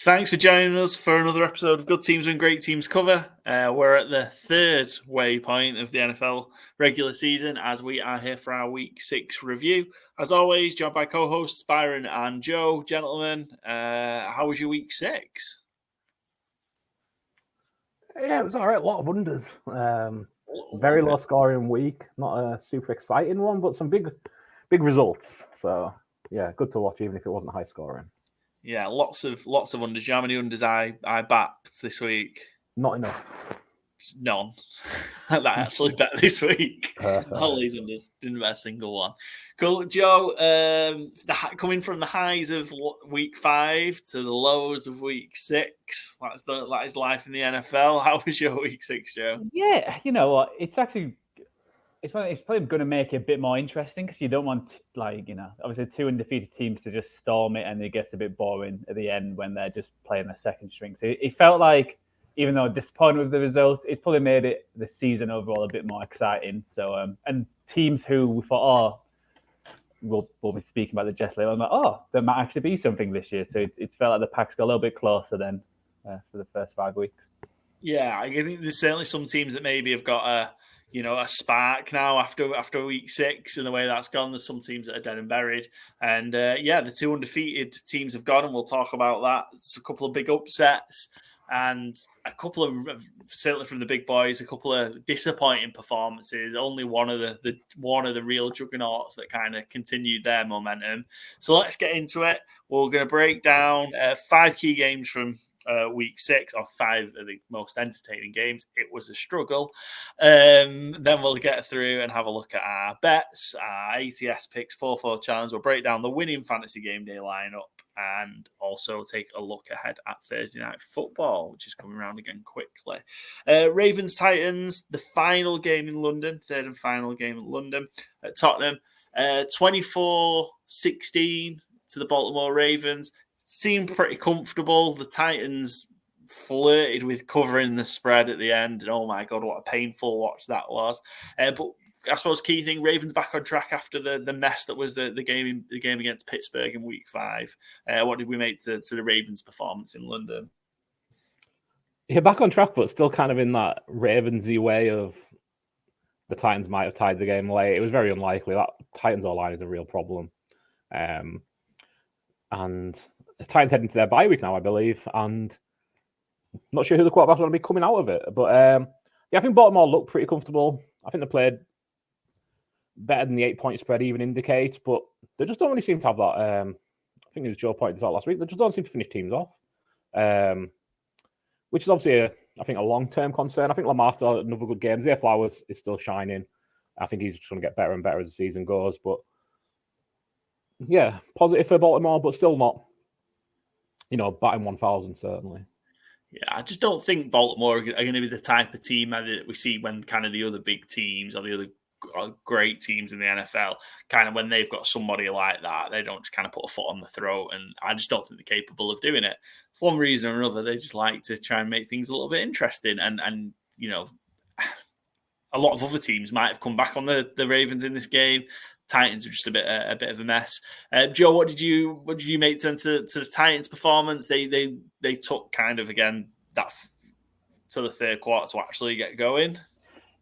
Thanks for joining us for another episode of Good Teams and Great Teams Cover. We're at the third waypoint of the NFL regular season as we are here for our Week 6 review. As always, joined by co-hosts Byron and Joe. Gentlemen, how was your Week 6? Yeah, it was all right. A lot of unders. Very low scoring week. Not a super exciting one, but some big results. So, yeah, good to watch, even if it wasn't high scoring. Yeah, lots of unders. How many unders I backed this week? Not enough. None. I actually bet this week. Perfect. All these unders, didn't bet a single one. Cool, Joe. Coming from the highs of Week 5 to the lows of Week 6. That is life in the NFL. How was your Week 6, Joe? Yeah, you know what? It's probably going to make it a bit more interesting because you don't want, obviously two undefeated teams to just storm it and it gets a bit boring at the end when they're just playing the second string. So it felt like, even though disappointed with the results, it's probably made the season overall a bit more exciting. So, and teams who we thought, we'll be speaking about the Jets later. I'm like, there might actually be something this year. So it's felt like the packs got a little bit closer than for the first 5 weeks. Yeah, I think there's certainly some teams that maybe have got a spark now after Week 6 and the way that's gone. There's some teams that are dead and buried. And the two undefeated teams have gone, and we'll talk about that. It's a couple of big upsets and a couple of, certainly from the big boys, a couple of disappointing performances. Only one of the real juggernauts that kind of continued their momentum. So let's get into it. We're going to break down 5 key games from Week 6, or 5 of the most entertaining games. It was a struggle. Then we'll get through and have a look at our bets, our ATS picks, FourFold Challenge. We'll break down the winning Fantasy Gameday lineup and also take a look ahead at Thursday Night Football, which is coming around again quickly. Ravens-Titans, the final game in London, third and final game in London at Tottenham. 24-16 to the Baltimore Ravens. Seemed pretty comfortable. The Titans flirted with covering the spread at the end. And oh my God, what a painful watch that was. But I suppose key thing, Ravens back on track after the mess that was the game against Pittsburgh in Week 5. What did we make to the Ravens' performance in London? Yeah, back on track, but still kind of in that Ravensy way of the Titans might have tied the game late. It was very unlikely. That Titans O-line is a real problem. And the Titans heading to their bye week now, I believe, and not sure who the quarterback's going to be coming out of it. But I think Baltimore looked pretty comfortable. I think they played better than the 8-point spread even indicates, but they just don't really seem to have that. I think it was Joe pointed this out last week. They just don't seem to finish teams off, which is obviously, I think, a long-term concern. I think Lamar still had another good game. Zay Flowers is still shining. I think he's just going to get better and better as the season goes. But yeah, positive for Baltimore, but still not, batting 1,000 certainly. Yeah, I just don't think Baltimore are going to be the type of team that we see when kind of the other big teams or the other great teams in the NFL, kind of when they've got somebody like that, they don't just kind of put a foot on the throat. And I just don't think they're capable of doing it. For one reason or another, they just like to try and make things a little bit interesting. And a lot of other teams might have come back on the Ravens in this game. Titans are just a bit of a mess. Joe, what did you make to the Titans' performance? They took kind of again that to the third quarter to actually get going.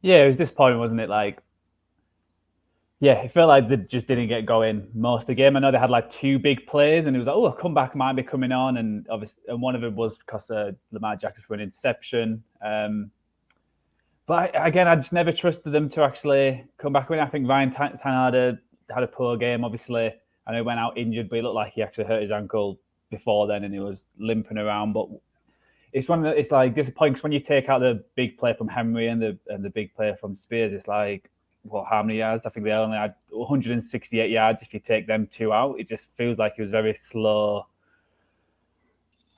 Yeah, it was disappointing, wasn't it? It felt like they just didn't get going most of the game. I know they had 2 big plays, and it was like, a comeback might be coming on, and obviously, and one of them was because Lamar Jackson for an interception. But again, I just never trusted them to actually come back. I think Ryan Tannehill had a poor game, obviously. I know he went out injured, but he looked like he actually hurt his ankle before then, and he was limping around. But it's disappointing because when you take out the big play from Henry and the big play from Spears, it's like, how many yards? I think they only had 168 yards. If you take them 2 out, it just feels like it was very slow.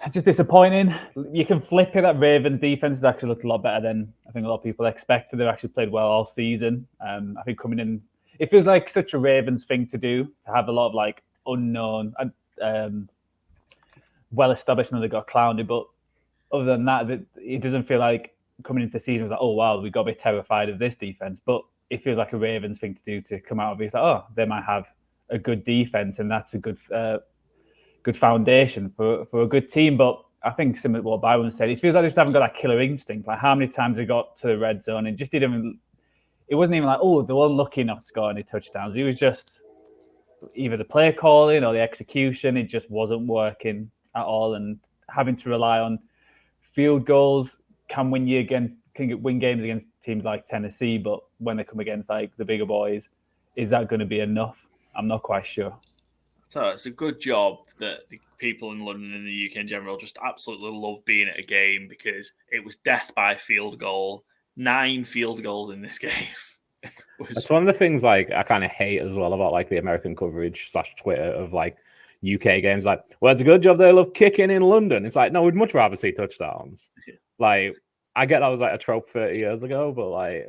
It's just disappointing. You can flip it. That Ravens defense has actually looked a lot better than I think a lot of people expected. They've actually played well all season. I think coming in, it feels like such a Ravens thing to do, to have a lot of unknown and well-established. And they got clowned, but other than that, it doesn't feel like coming into the season was like, oh wow, we got to be terrified of this defense. But it feels like a Ravens thing to do, to come out of it. It's like, they might have a good defense, and that's a good foundation for a good team. But I think similar to what Byron said. It feels like they just haven't got that killer instinct. Like how many times they got to the red zone and just didn't even. It wasn't even like, oh, they were lucky not to score any touchdowns. It was just either the play calling or the execution. It just wasn't working at all, and having to rely on field goals can win games against teams like Tennessee, but when they come against like the bigger boys, is that going to be enough? I'm not quite sure. So it's a good job that the people in London and the UK in general just absolutely love being at a game, because it was death by field goal. 9 field goals in this game. That's one of the things like I kind of hate as well about like the American coverage / Twitter of like UK games. Like, well, it's a good job they love kicking in London. It's like, no, we'd much rather see touchdowns. Yeah. Like, I get that was like a trope 30 years ago, but like,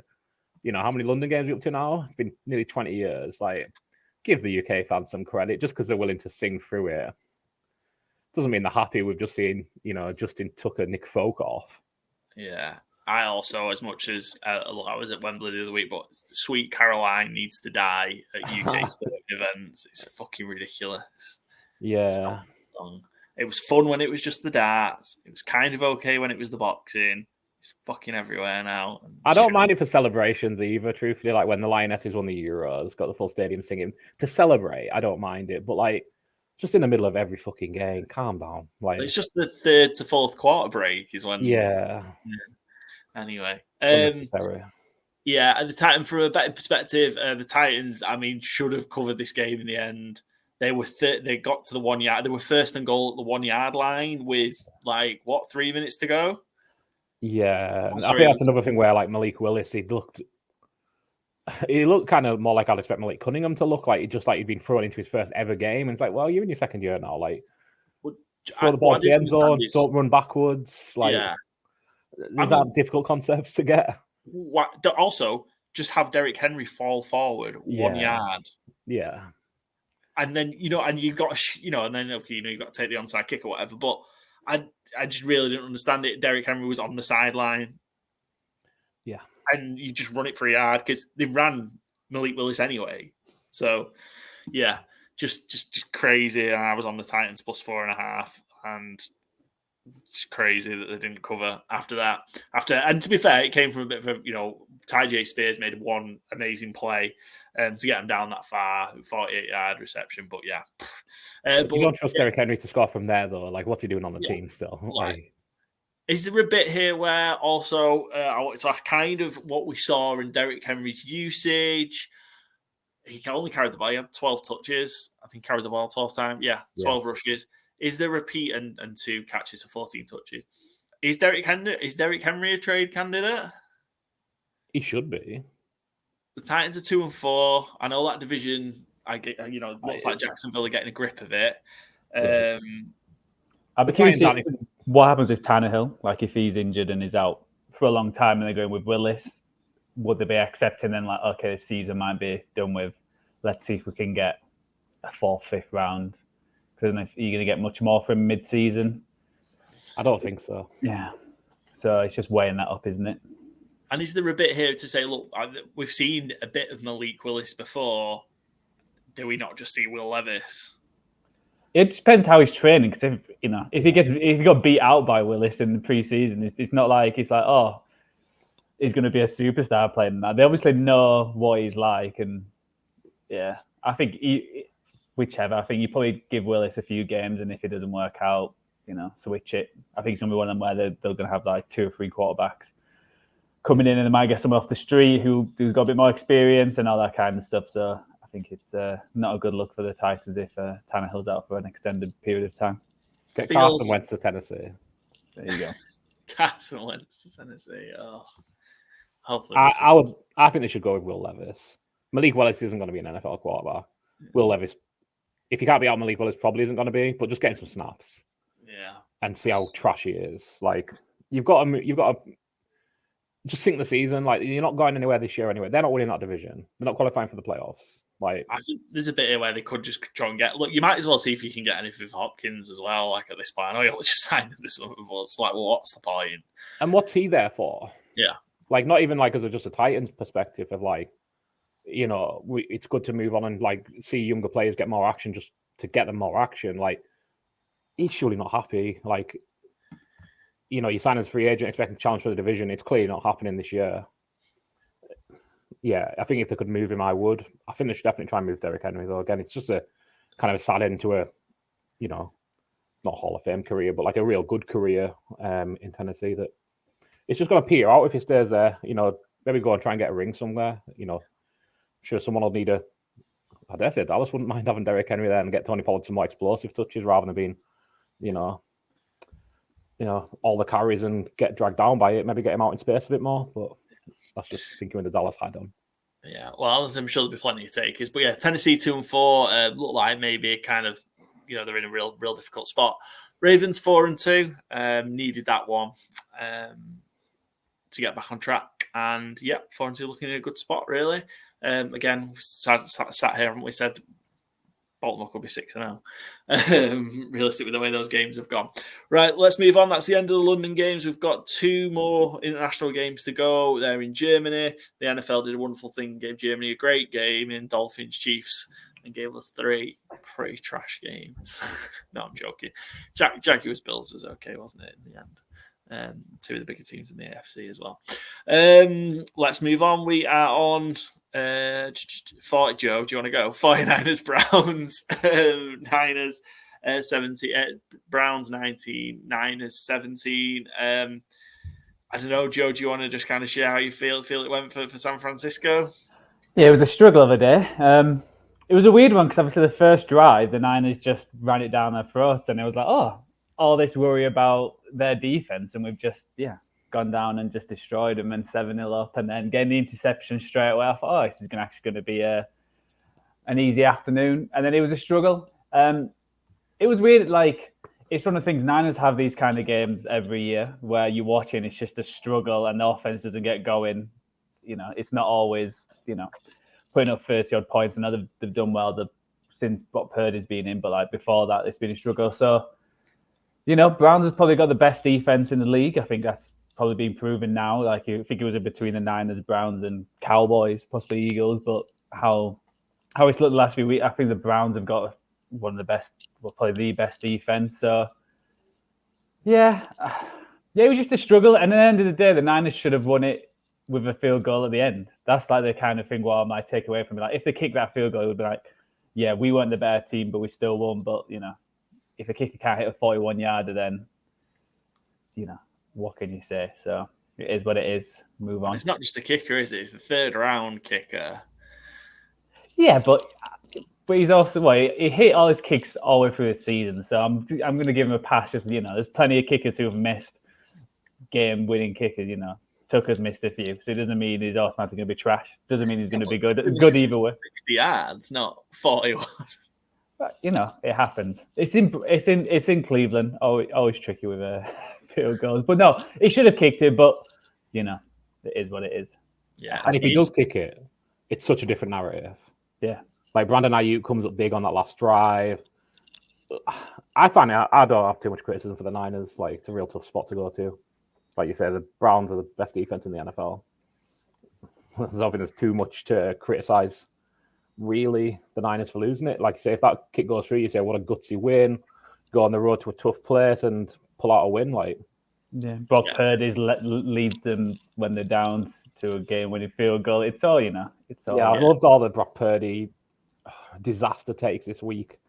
you know, how many London games are we up to now? It's been nearly 20 years. Like, give the UK fans some credit just because they're willing to sing through it. Doesn't mean they're happy with just seeing, you know, Justin Tucker, Nick Folk off. Yeah. I also, as much as I was at Wembley the other week, but Sweet Caroline needs to die at UK sporting events. It's fucking ridiculous. Yeah. It was fun when it was just the darts. It was kind of okay when it was the boxing. It's fucking everywhere now. I don't mind it for celebrations either, truthfully. Like when the Lionesses won the Euros, got the full stadium singing. To celebrate, I don't mind it. But like, just in the middle of every fucking game, calm down. Like, it's just the 3rd to 4th quarter break is when... Yeah. Anyway. Yeah, at the Titan, from a better perspective, the Titans, I mean, should have covered this game in the end. They were they got to the 1 yard. They were first and goal at the 1 yard line with 3 minutes to go. Yeah, I think that's another thing where like Malik Willis, he looked kind of more like I'd expect Malik Cunningham to look like. Just like he'd been thrown into his first ever game, and it's like, well, you're in your second year now. Like, throw the ball to the end zone, don't run backwards. Like, is that difficult concepts to get? Also, just have Derrick Henry fall forward 1 yard. Yeah. And then, and you've got, and then, you've got to take the onside kick or whatever. But I just really didn't understand it. Derrick Henry was on the sideline. Yeah. And you just run it for a yard because they ran Malik Willis anyway. So, yeah, just crazy. And I was on the Titans plus 4.5. And it's crazy that they didn't cover after that. And to be fair, it came from a bit of a, Ty J. Spears made one amazing play to get him down that far, 48-yard reception. But yeah. But you don't trust Derrick Henry to score from there, though. Like, what's he doing on the team still? Is there a bit here where also I wanted to ask kind of what we saw in Derrick Henry's usage? He only carried the ball. He had 12 touches. I think carried the ball 12 times. Yeah, 12 rushes. Is there repeat and 2 catches for 14 touches? Is Derrick Henry a trade candidate? He should be. The Titans are 2-4. I know that division. Looks like Jacksonville are getting a grip of it. I'd be curious what happens with Tannehill. Like if he's injured and is out for a long time, and they're going with Willis, would they be accepting then? Like, okay, the season might be done with. Let's see if we can get a 4th, 5th round. Because are you going to get much more from mid-season? I don't think so. Yeah. So it's just weighing that up, isn't it? And is there a bit here to say, look, we've seen a bit of Malik Willis before. Do we not just see Will Levis? It depends how he's training. Because if he got beat out by Willis in the preseason, it's not like he's going to be a superstar playing that. They obviously know what he's like, and yeah, I think whichever. I think you probably give Willis a few games, and if it doesn't work out, switch it. I think it's going to be one of them where they're going to have like 2 or 3 quarterbacks coming in, and they might get someone off the street who's got a bit more experience and all that kind of stuff. So I think it's not a good look for the Titans if Tannehill's out for an extended period of time. Get Carson Wentz to Tennessee. There you go. Carson Wentz to Tennessee. Oh, hopefully. I think they should go with Will Levis. Malik Willis isn't going to be an NFL quarterback. Will Levis, if you can't be out, Malik Willis probably isn't going to be, but just getting some snaps. Yeah. And see how trash he is. Like, you've got to just sink the season. Like, you're not going anywhere this year anyway. They're not winning that division. They're not qualifying for the playoffs. Like, I think there's a bit here where they could just try and get. Look, you might as well see if you can get anything with Hopkins as well. Like at this point, I know you'll just sign this up. It's like, well, what's the point? And what's he there for? Yeah, like not even like as just a Titans perspective of like, it's good to move on and like see younger players get more action just to get them more action. Like, he's surely not happy. Like, you sign as a free agent, expecting to challenge for the division. It's clearly not happening this year. Yeah, I think if they could move him, I would. I think they should definitely try and move Derrick Henry, though. Again, it's just a kind of a sad end to a, not Hall of Fame career, but like a real good career in Tennessee. That it's just going to peter out if he stays there. Maybe go and try and get a ring somewhere. I'm sure someone will need I dare say Dallas wouldn't mind having Derrick Henry there and get Tony Pollard some more explosive touches rather than being, all the carries and get dragged down by it. Maybe get him out in space a bit more. But that's just thinking with the Dallas hat on. Yeah, well, I'm sure there'll be plenty of takers. But yeah, Tennessee 2-4 look like maybe kind of, they're in a real difficult spot. Ravens 4-2 needed that one to get back on track, and 4-2 looking in a good spot really. Again, sat here, haven't we? Said Baltimore could be 6-0. Realistic with the way those games have gone. Right, let's move on. That's the end of the London games. We've got 2 more international games to go. They're in Germany. The NFL did a wonderful thing, gave Germany a great game in Dolphins Chiefs, and gave us 3 pretty trash games. No, I'm joking. Jaguars Bills was okay, wasn't it, in the end? 2 of the bigger teams in the AFC as well. Let's move on. We are on 40. Joe, do you want to go? 49ers, Browns, Niners 17, Browns 19, Niners 17. I don't know, Joe, do you want to just kind of share how you feel it went for San Francisco? Yeah, it was a struggle of a day. It was a weird one because obviously the first drive, the Niners just ran it down their throats, and it was like, all this worry about their defense, and we've just gone down and just destroyed them and 7-0 up, and then getting the interception straight away. I thought, this is actually going to be an easy afternoon, and then it was a struggle. It was weird. Like, it's one of the things, Niners have these kind of games every year where you watch it and it's just a struggle and the offense doesn't get going. It's not always putting up 30-odd points. I know they've done well since Brock Purdy's been in, but like before that, it's been a struggle. So, Browns has probably got the best defense in the league. I think that's probably been proven now. Like, I think it was in between the Niners, Browns, and Cowboys, possibly Eagles. But how it's looked the last few weeks, I think the Browns have got one of the best, probably the best defense. So, it was just a struggle. And at the end of the day, the Niners should have won it with a field goal at the end. That's like the kind of thing what I might take away from it. Like, if they kicked that field goal, it would be like, we weren't the better team, but we still won. But, if a kicker can't hit a 41-yarder, then, what can you say? So it is what it is. Move on. It's not just a kicker, is it? It's the 3rd-round kicker. Yeah, but he's also he hit all his kicks all the way through the season. So I'm going to give him a pass. Just there's plenty of kickers who have missed game-winning kickers. Tucker's missed a few, so it doesn't mean he's automatically going to be trash. Doesn't mean he's going to be good. Good either way. 60 yards, not 41. But, it happens. It's in Cleveland. Always tricky with field goals. But no, he should have kicked it. But it is what it is. Yeah, and if he does kick it, it's such a different narrative. Yeah, like Brandon Ayuk comes up big on that last drive. I find I don't have too much criticism for the Niners. Like, it's a real tough spot to go to. Like you say, the Browns are the best defense in the NFL. I don't think there's too much to criticize, really, the Niners for losing it. Like you say, if that kick goes through, you say, what a gutsy win. Go on the road to a tough place and pull out a win. Like, Brock Purdy's lead them when they're down to a game-winning field goal. It's all, It's all. Yeah, I loved all the Brock Purdy disaster takes this week.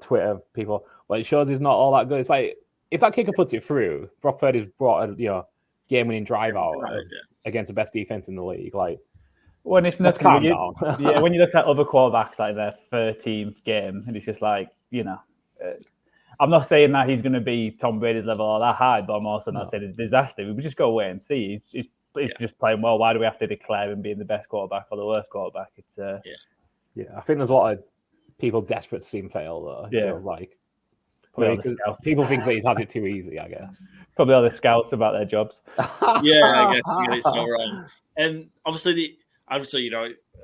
Twitter people. Well, it shows he's not all that good. It's like, if that kicker puts it through, Brock Purdy's brought a game-winning drive out against the best defense in the league. Like, when it's let's calm down. When you look at other quarterbacks like their 13th game, and it's just like, I'm not saying that he's going to be Tom Brady's level or that high, but I'm also not saying it's a disaster. We just go away and see. He's just playing well. Why do we have to declare him being the best quarterback or the worst quarterback? It's I think there's a lot of people desperate to see him fail, though. Yeah, like, people think that he has it too easy, I guess. Probably all the scouts about their jobs. I guess you get it so wrong. And obviously,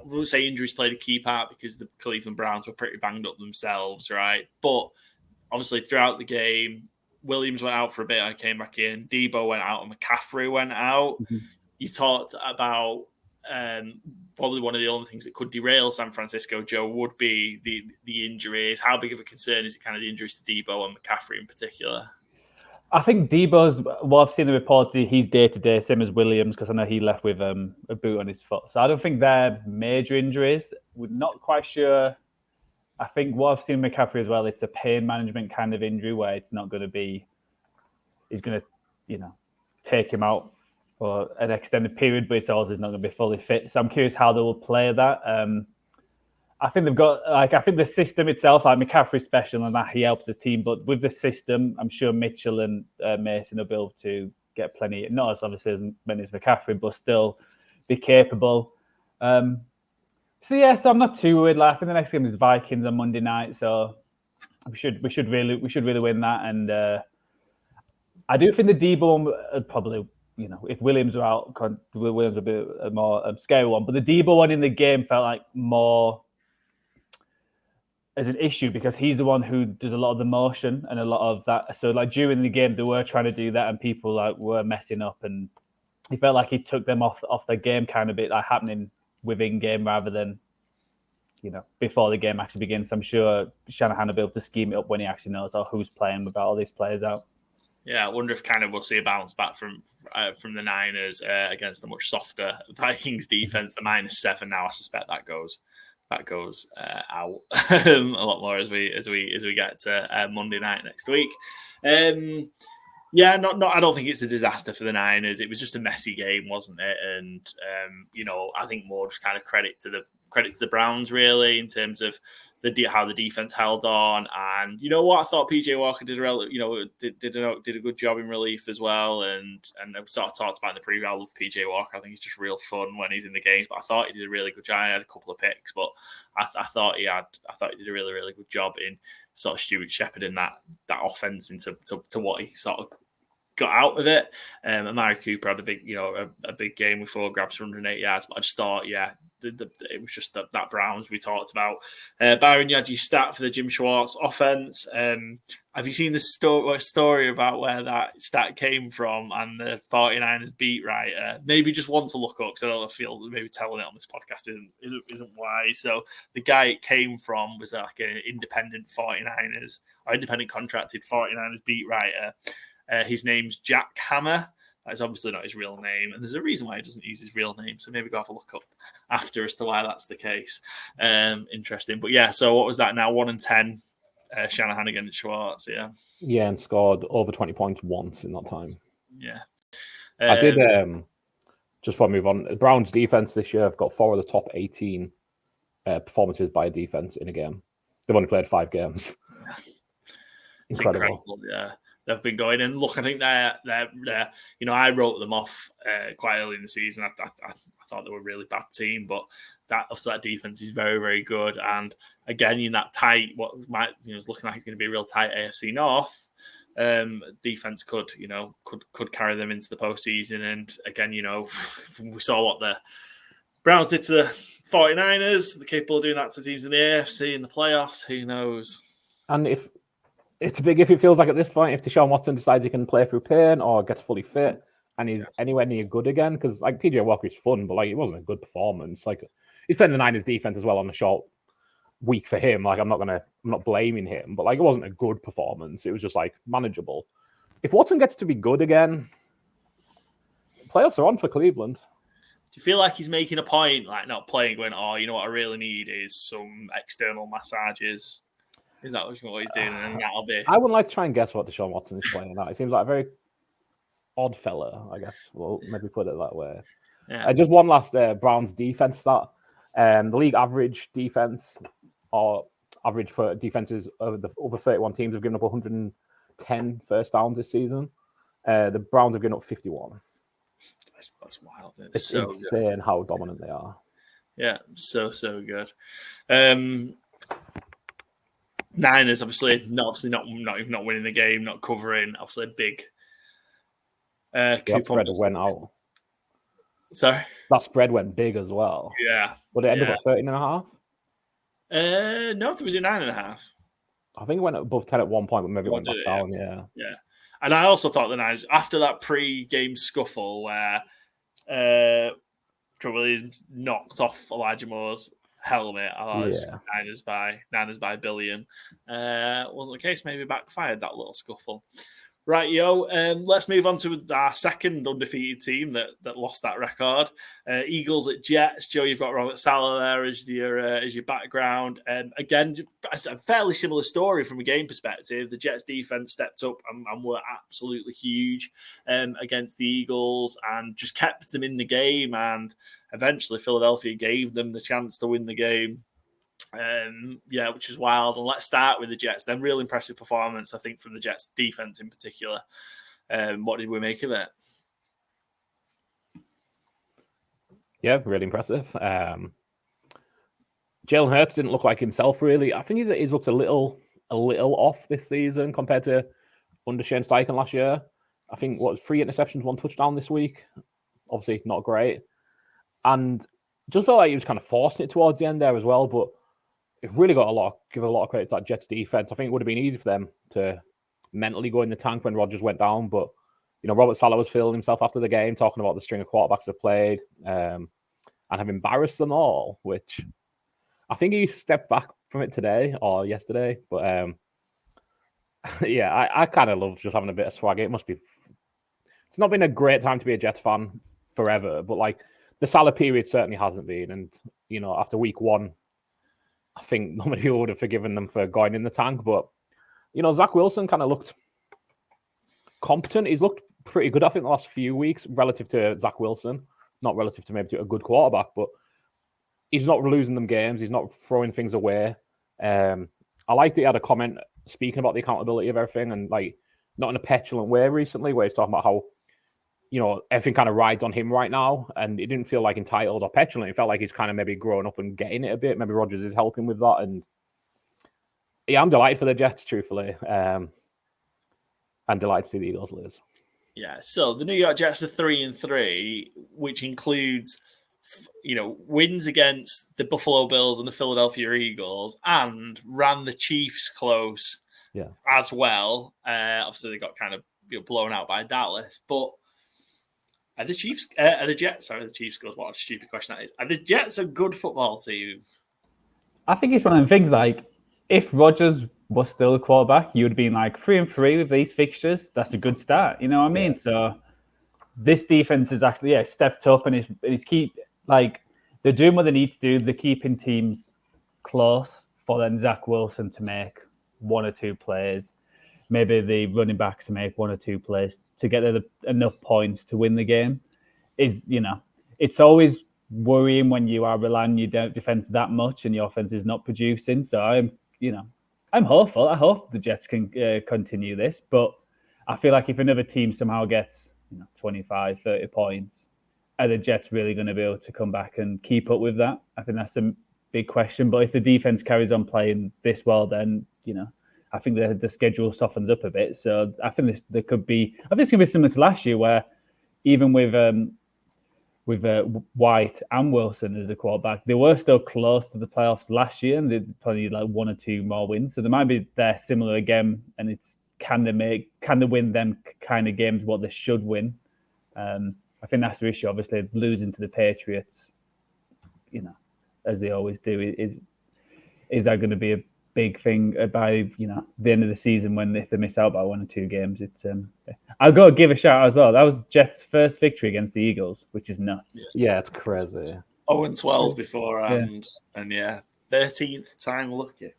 we'll say injuries played a key part because the Cleveland Browns were pretty banged up themselves, right? But obviously, throughout the game, Williams went out for a bit and came back in. Debo went out and McCaffrey went out. Mm-hmm. You talked about probably one of the only things that could derail San Francisco, Joe, would be the injuries. How big of a concern is it, kind of the injuries to Debo and McCaffrey in particular? I think Debo's, what I've seen the reports, he's day-to-day, same as Williams, because I know he left with a boot on his foot. So I don't think they're major injuries. We're not quite sure. I think what I've seen with McCaffrey as well, it's a pain management kind of injury where it's not going to be, he's going to, take him out for an extended period, but it's also not going to be fully fit. So I'm curious how they will play that. I think they've got, I think the system itself, like McCaffrey's special and that he helps the team, but with the system, I'm sure Mitchell and Mason will be able to get plenty, not as obviously as many as McCaffrey, but still be capable. So I'm not too worried. Like, I think the next game is the Vikings on Monday night, so we should really win that. And I do think the Debo one probably, if Williams are out, Williams will be a more scary one. But the Debo one in the game felt like more as an issue because he's the one who does a lot of the motion and a lot of that. So like during the game, they were trying to do that and people like were messing up, and he felt like he took them off their game kind of bit like happening within game rather than, before the game actually begins. I'm sure Shanahan will be able to scheme it up when he actually knows who's playing without all these players out. Yeah, I wonder if kind of we'll see a bounce back from the Niners against the much softer Vikings defense. The -7 now, I suspect that goes out a lot more as we get to Monday night next week. Yeah, I don't think it's a disaster for the Niners. It was just a messy game, wasn't it? And I think more just kind of credit to the Browns really in terms of how the defense held on. And you know what, I thought PJ Walker did a good job in relief as well. And I've sort of talked about in the preview, I love PJ Walker. I think he's just real fun when he's in the games. But I thought he did a really good job. He had a couple of picks, but I thought he did a really, really good job in sort of shepherding that offense into what he sort of got out of it. Amari Cooper had a big game with 4 grabs for 108 yards. But I just thought, it was just that Browns we talked about. Byron, you had your stat for the Jim Schwartz offense. Have you seen the story about where that stat came from and the 49ers beat writer? Maybe just one to look up because I don't feel maybe telling it on this podcast isn't wise. So the guy it came from was like an independent 49ers or independent contracted 49ers beat writer. His name's Jack Hammer. That's obviously not his real name, and there's a reason why he doesn't use his real name. So maybe go have a look up after as to why that's the case. Interesting, but yeah. So what was that now? 1-10. Shanahan against Schwartz. Yeah, and scored over 20 points once in that time. Yeah, I did. Just before I move on, the Browns defense this year have got 4 of the top 18 performances by a defense in a game. They've only played 5 games. Yeah. Incredible. Yeah. They've been going, and look, I think they're I wrote them off quite early in the season. I thought they were a really bad team, but that defense is very, very good. And again, in that tight, it's looking like it's going to be a real tight AFC North. Defense could carry them into the postseason. And again, we saw what the Browns did to the 49ers. They're capable of doing that to teams in the AFC in the playoffs. Who knows? And if it's big if it feels like at this point, if Deshaun Watson decides he can play through pain or gets fully fit and he's anywhere near good again, because like PJ Walker is fun, but like it wasn't a good performance. Like he's playing the Niners defense as well on a short week for him. Like I'm not blaming him, but like it wasn't a good performance. It was just like manageable. If Watson gets to be good again, playoffs are on for Cleveland. Do you feel like he's making a point, like not playing, going, you know what I really need is some external massages? Is that what he's doing? And that'll be. I would like to try and guess what Deshaun Watson is playing now. It seems like a very odd fella, I guess. Well, maybe put it that way. Yeah. Just one last Browns defense stat. The league average defense or average for defenses over 31 teams have given up 110 first downs this season. The Browns have given up 51. That's wild. It's so insane good. How dominant they are. Yeah, so good. Niners obviously not winning the game, not covering. Obviously, a big that spread went out. Sorry, that spread went big as well. Yeah, but it ended up at 13.5. No, it was 9.5. I think it went above 10 at one point, but maybe it went back down. Yeah. And I also thought the Niners after that pre-game scuffle where Trevor Williams knocked off Elijah Moore's helmet. I thought it was Niners by $1 billion. Wasn't the case. Maybe backfired that little scuffle. Right, yo. Let's move on to our second undefeated team that lost that record. Eagles at Jets. Joe, you've got Robert Saleh there as your background. Again, it's a fairly similar story from a game perspective. The Jets defense stepped up and were absolutely huge against the Eagles and just kept them in the game. And eventually, Philadelphia gave them the chance to win the game. Which is wild. And let's start with the Jets. Then, real impressive performance, I think, from the Jets defense in particular. What did we make of it? Yeah, really impressive. Jalen Hurts didn't look like himself, really. I think he's looked a little off this season compared to under Shane Steichen last year. I think 3 interceptions, 1 touchdown this week. Obviously, not great. And just felt like he was kind of forcing it towards the end there as well, but it's really got give a lot of credit to that Jets defense. I think it would have been easy for them to mentally go in the tank when Rodgers went down. But, Robert Saleh was feeling himself after the game, talking about the string of quarterbacks they've played and have embarrassed them all, which I think he stepped back from it today or yesterday. But, I kind of love just having a bit of swag. It's not been a great time to be a Jets fan forever, but, the Saleh period certainly hasn't been. And, after week 1, I think not many people would have forgiven them for going in the tank, but Zach Wilson kind of looked competent. He's looked pretty good, I think, the last few weeks relative to Zach Wilson, not relative to maybe to a good quarterback, but he's not losing them games. He's not throwing things away. I liked that he had a comment speaking about the accountability of everything and not in a petulant way recently, where he's talking about how everything kind of rides on him right now, and it didn't feel entitled or petulant. It felt like he's kind of maybe growing up and getting it a bit. Maybe Rodgers is helping with that, and I'm delighted for the Jets, truthfully, and delighted to see the Eagles lose. Yeah, so the New York Jets are 3-3, which includes wins against the Buffalo Bills and the Philadelphia Eagles, and ran the Chiefs close, as well. Obviously, they got kind of blown out by Dallas, but. Are the Jets? Sorry, the Chiefs goes. What a stupid question that is. Are the Jets a good football team? I think it's one of them things if Rodgers was still a quarterback, you would be 3-3 with these fixtures. That's a good start. You know what I mean? Yeah. So this defense is actually stepped up and is they're doing what they need to do. They're keeping teams close for then Zach Wilson to make 1 or 2 plays. Maybe the running back to make 1 or 2 plays to get enough points to win the game. It's always worrying when you are relying on your defense that much and your offense is not producing. So I'm hopeful. I hope the Jets can continue this, but I feel like if another team somehow gets 25, 30 points, are the Jets really going to be able to come back and keep up with that? I think that's a big question. But if the defense carries on playing this well, then I think the schedule softens up a bit. So I think it's going to be similar to last year, where even with White and Wilson as a quarterback, they were still close to the playoffs last year, and they probably 1 or 2 more wins. So they might be there similar again, and it's can they win them kind of games what they should win. I think that's the issue. Obviously, losing to the Patriots, as they always do, is that going to be a big thing by the end of the season if they miss out by 1 or 2 games? It's I'll go give a shout out as well. That was Jets' first victory against the Eagles, which is nuts. Yeah, it's crazy. 0-12 beforehand, and 13th time lucky.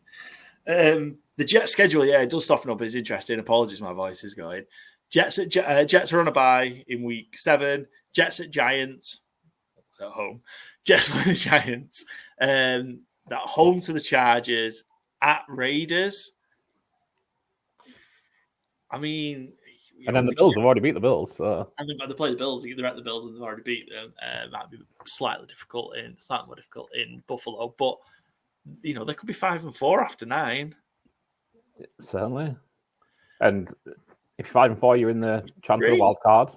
The Jets schedule, it does soften up. It's interesting. Apologies, my voice is going. Jets are on a bye in week 7. Jets at Giants. It's at home. Jets with the Giants. That home to the Chargers. At Raiders. I mean, and then the Bills have already beat the Bills. So. And they play the Bills. They're at the Bills and they've already beat them. That'd be slightly more difficult in Buffalo, but they could be 5-4 after 9. Certainly. And if you're 5-4, you're in the chance of a wild card.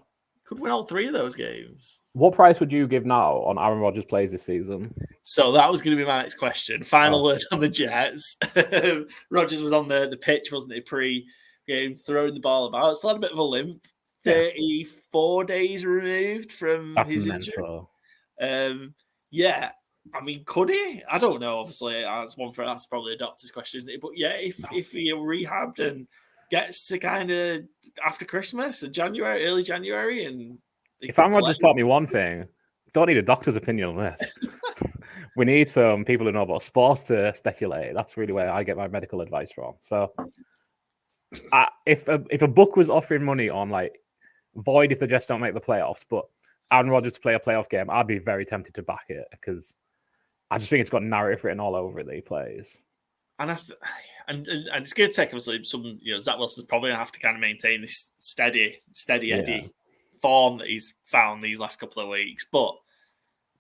Could win all 3 of those games. What price would you give now on Aaron Rodgers plays this season? So that was going to be my next question. Final word on the Jets. Rodgers was on the pitch, wasn't he, pre-game, throwing the ball about. Still had a bit of a limp. 34 days removed from his injury. I mean, could he? I don't know. Obviously, that's probably a doctor's question, isn't it? But if he rehabbed and gets to kind of after Christmas and early January, and if Aaron Rodgers taught me one thing, don't need a doctor's opinion on this. We need some people who know about sports to speculate. That's really where I get my medical advice from. So, if a book was offering money on like void if the Jets don't make the playoffs, but Aaron Rodgers to play a playoff game, I'd be very tempted to back it because I just think it's got narrative written all over it that he plays. And and it's going to take obviously some. Zach Wilson's probably going to have to kind of maintain this steady Eddie form that he's found these last couple of weeks. But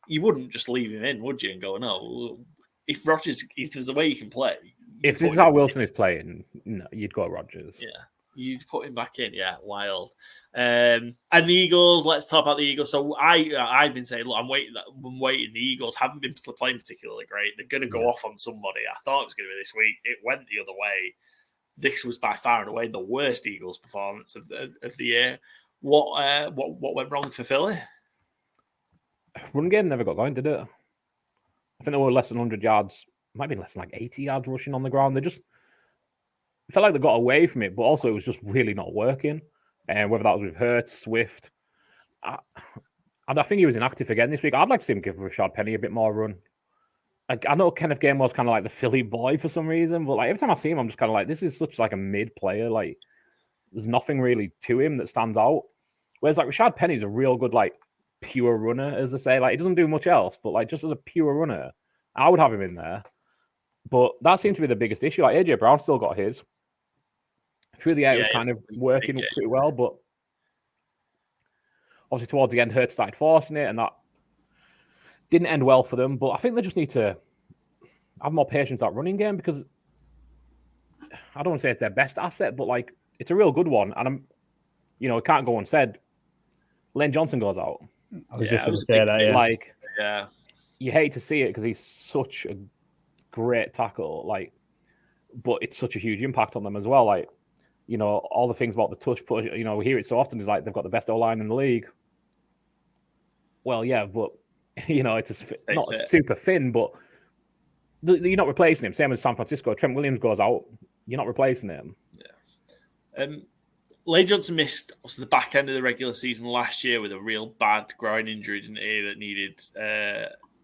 you wouldn't just leave him in, would you? And go, no. If there's a way you can play. If this is how Wilson is playing, no, you'd go Rodgers. Yeah, you'd put him back in. Yeah, wild. And the Eagles. Let's talk about the Eagles. So I've been saying, look, I'm waiting. The Eagles haven't been playing particularly great. They're going to go off on somebody. I thought it was going to be this week. It went the other way. This was by far and away the worst Eagles performance of the year. What went wrong for Philly? Run game never got going, did it? I think they were less than 100 yards. Might be less than like 80 yards rushing on the ground. They just felt like they got away from it, but also it was just really not working. And whether that was with Hurts, Swift, I think he was inactive again this week. I'd like to see him give Rashad Penny a bit more run. I know Kenneth Gainwell's kind of like the Philly boy for some reason, but like every time I see him, I'm just kind of like, this is such like a mid player. Like there's nothing really to him that stands out. Whereas like Rashad Penny's a real good like pure runner, as they say. Like he doesn't do much else, but like just as a pure runner, I would have him in there. But that seemed to be the biggest issue. Like AJ Brown still got his. Through the air, it was kind of working pretty well, but obviously towards the end, Hurts started forcing it, and that didn't end well for them. But I think they just need to have more patience at running game because I don't want to say it's their best asset, but like it's a real good one, and it can't go unsaid. Lane Johnson goes out. I was just going to say that. Yeah. Like, you hate to see it because he's such a great tackle, like, but it's such a huge impact on them as well. Like, all the things about the touch push, we hear it so often is like they've got the best O-line in the league. Well, yeah, but it's not super thin, but you're not replacing him. Same as San Francisco. Trent Williams goes out, you're not replacing him. Yeah. Lane Johnson missed also the back end of the regular season last year with a real bad groin injury, didn't he, that needed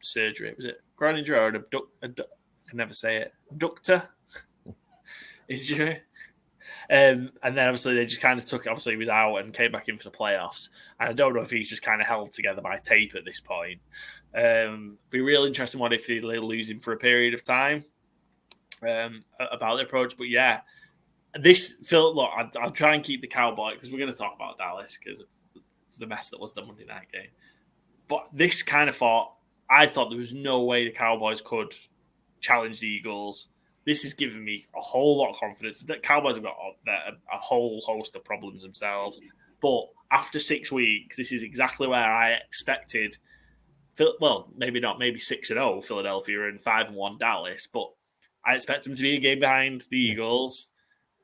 surgery. Was it groin injury or an I can never say it. Abductor injury. And then obviously they just kind of took it. Obviously he was out and came back in for the playoffs. And I don't know if he's just kind of held together by tape at this point. Be real interesting what if they lose him for a period of time about the approach. But yeah, look, I'll try and keep the Cowboys because we're going to talk about Dallas because of the mess that was the Monday night game. But this kind of I thought there was no way the Cowboys could challenge the Eagles. This has given me a whole lot of confidence. The Cowboys have got a whole host of problems themselves. But after 6 weeks, this is exactly where I expected. Well, maybe not, maybe 6-0 Philadelphia and 5-1 Dallas. But I expect them to be a game behind the Eagles.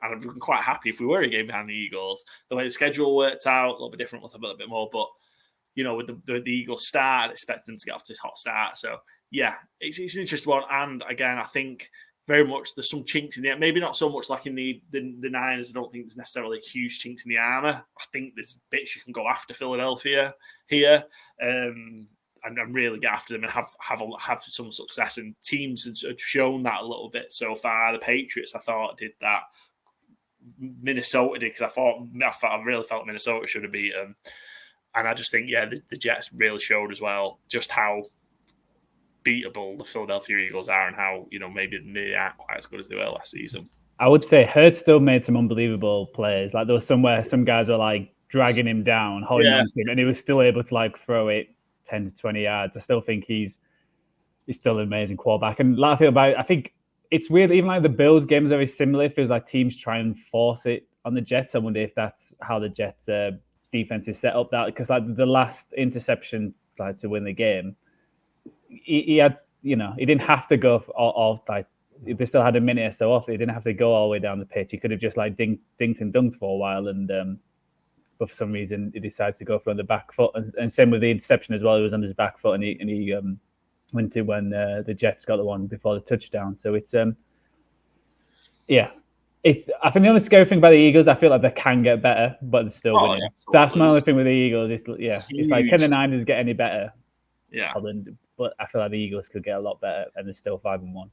And I'm quite happy if we were a game behind the Eagles. The way the schedule worked out, a little bit different, we'll talk about a bit more. But, with the Eagles start, I expect them to get off to this hot start. So, yeah, it's an interesting one. And, again, I think very much there's some chinks in the maybe not so much like in the Niners. I don't think there's necessarily huge chinks in the armor. I think there's bits you can go after Philadelphia here and really get after them and have some success. And teams have shown that a little bit so far. The Patriots, I thought, did that. Minnesota did because I really felt Minnesota should have beat them. And I just think, the Jets really showed as well just how beatable the Philadelphia Eagles are and how, maybe they aren't quite as good as they were last season. I would say Hurts still made some unbelievable plays. Like there was somewhere some guys were like dragging him down, holding on to him, and he was still able to like throw it 10 to 20 yards. I still think he's still an amazing quarterback. And like I think it's weird, even like the Bills game is very similar. It feels like teams try and force it on the Jets. I wonder if that's how the Jets defense is set up. That because like the last interception like to win the game, he had, he didn't have to go all like they still had a minute or so off. He didn't have to go all the way down the pitch. He could have just like dinked and dunked for a while, and but for some reason he decided to go for on the back foot. And same with the interception as well. He was on his back foot, and he went to when the Jets got the one before the touchdown. So it's I think the only scary thing about the Eagles, I feel like they can get better, but they're still winning. Yeah, That's my only thing with the Eagles. It's like, can the Huge. Niners get any better? Yeah. But I feel like the Eagles could get a lot better, and they're still 5-1.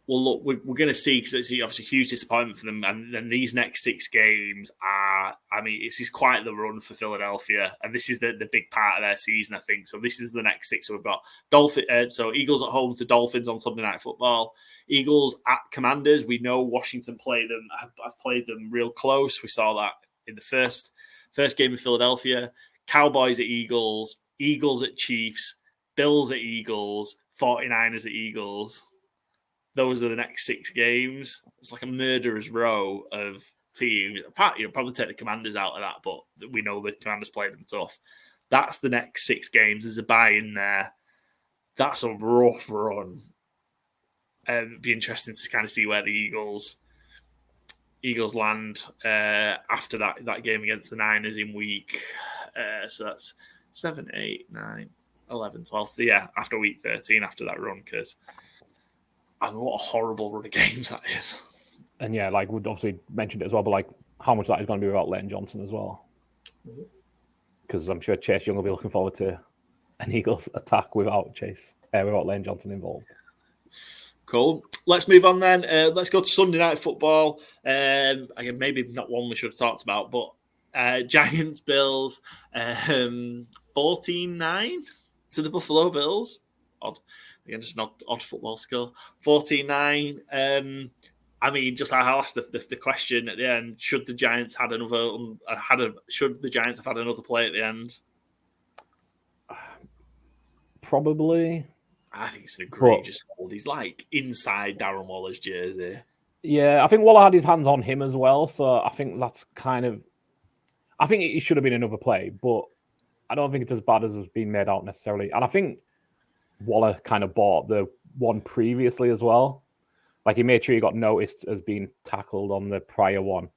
Well, look, we're going to see, because it's obviously a huge disappointment for them. And then these next 6 games are, I mean, this is quite the run for Philadelphia. And this is the big part of their season, I think. So this is the next 6. So we've got so Eagles at home to Dolphins on Sunday Night Football. Eagles at Commanders. We know Washington played them. I've played them real close. We saw that in the first game of Philadelphia. Cowboys at Eagles. Eagles at Chiefs. Bills at Eagles. 49ers at Eagles. Those are the next 6 games. It's like a murderer's row of teams. You'll probably take the Commanders out of that, but we know the Commanders played them tough. That's the next 6 games. There's a bye in there. That's a rough run. It'd be interesting to kind of see where the Eagles land after that game against the Niners in week. So that's 7, 8, 9, 11, 12. Yeah, after week 13, after that run, because... And what a horrible run of games that is. And yeah, like we'd obviously mentioned it as well, but like how much that is going to be without Lane Johnson as well. Because I'm sure Chase Young will be looking forward to an Eagles attack without Lane Johnson involved. Cool. Let's move on then. Let's go to Sunday Night Football. Again, maybe not one we should have talked about, but Giants Bills 14-9 to the Buffalo Bills. Odd. Again, just not odd football score. 14-9. I mean, just I'll ask the question at the end: should the Giants have had another play at the end? Probably. I think it's an egregious hold. He's like inside Darren Waller's jersey. Yeah, I think Waller had his hands on him as well, so I think that's kind of. I think it should have been another play, but I don't think it's as bad as it was being made out necessarily. And I think Waller kind of bought the one previously as well. Like he made sure he got noticed as being tackled on the prior one.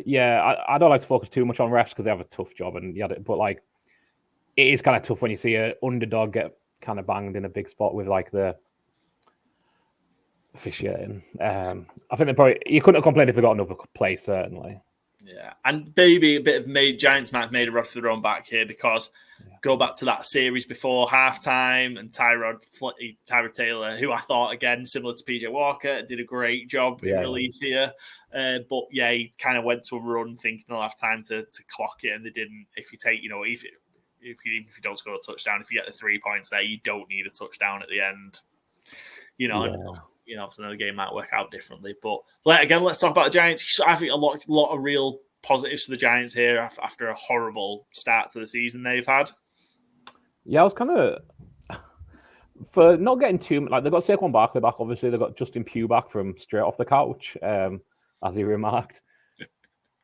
Yeah, I don't like to focus too much on refs because they have a tough job, but like it is kind of tough when you see an underdog get kind of banged in a big spot with like the officiating. I think you couldn't have complained if they got another play, certainly. Yeah, and maybe a bit of Giants might have made a run for their own back here because go back to that series before halftime and Tyrod Taylor, who I thought, again, similar to PJ Walker, did a great job in relief here. But yeah, he kind of went to a run thinking they'll have time to clock it, and they didn't. If you take, if you don't score a touchdown, if you get the 3 points there, you don't need a touchdown at the end. Obviously the game might work out differently. But again, let's talk about the Giants. I think a lot of real positives for the Giants here after a horrible start to the season they've had. Yeah, I was kind of for not getting too like they got Saquon Barkley back. Obviously, they got Justin Pugh back from straight off the couch, as he remarked.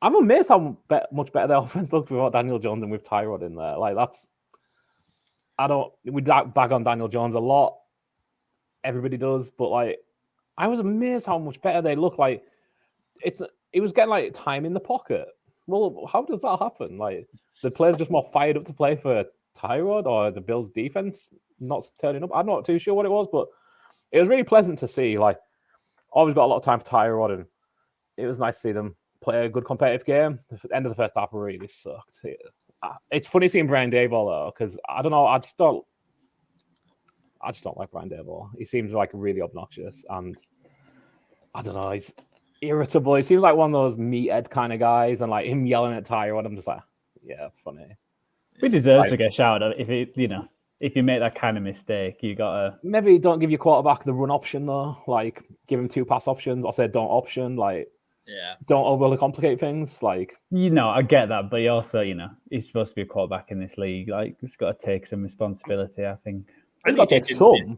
I'm amazed how much better their offense looked without Daniel Jones and with Tyrod in there. Like we bag on Daniel Jones a lot. Everybody does, but like I was amazed how much better they look. Like it was getting like time in the pocket. Well, how does that happen? Like the players just more fired up to play for Tyrod, or the Bills defense not turning up. I'm not too sure what it was, but it was really pleasant to see. Like, always got a lot of time for Tyrod, and it was nice to see them play a good competitive game. The end of the first half really sucked. It's funny seeing Brian Daboll though, because I don't know, I just don't like Brian Daboll. He seems like really obnoxious, and I don't know, he's irritable. He seems like one of those meathead kind of guys, and like him yelling at Tyrod, I'm just like, yeah, that's funny. He deserves to get shouted at. If you make that kind of mistake, you gotta maybe don't give your quarterback the run option though. Like give him 2 pass options, or say don't option. Like don't overly complicate things. Like I get that, but he also he's supposed to be a quarterback in this league. Like he's got to take some responsibility. I think he's got to take some.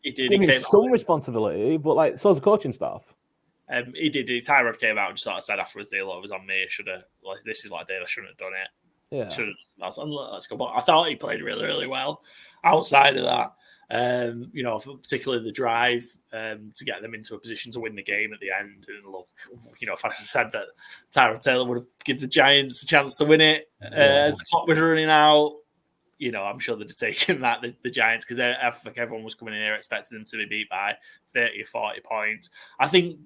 He did. He came some responsibility, but like so's the coaching staff. He did. Tyrod came out and just sort of said afterwards, "The lot was on me. I should have. Like this is what I did. I shouldn't have done it." Yeah, let's go. But I thought he played really, really well. Outside of that, particularly the drive to get them into a position to win the game at the end. And look, if I said that Tyrod Taylor would have given the Giants a chance to win it as the clock was running out, I'm sure they'd have taken that, the Giants, because I think everyone was coming in here expecting them to be beat by 30 or 40 points. I think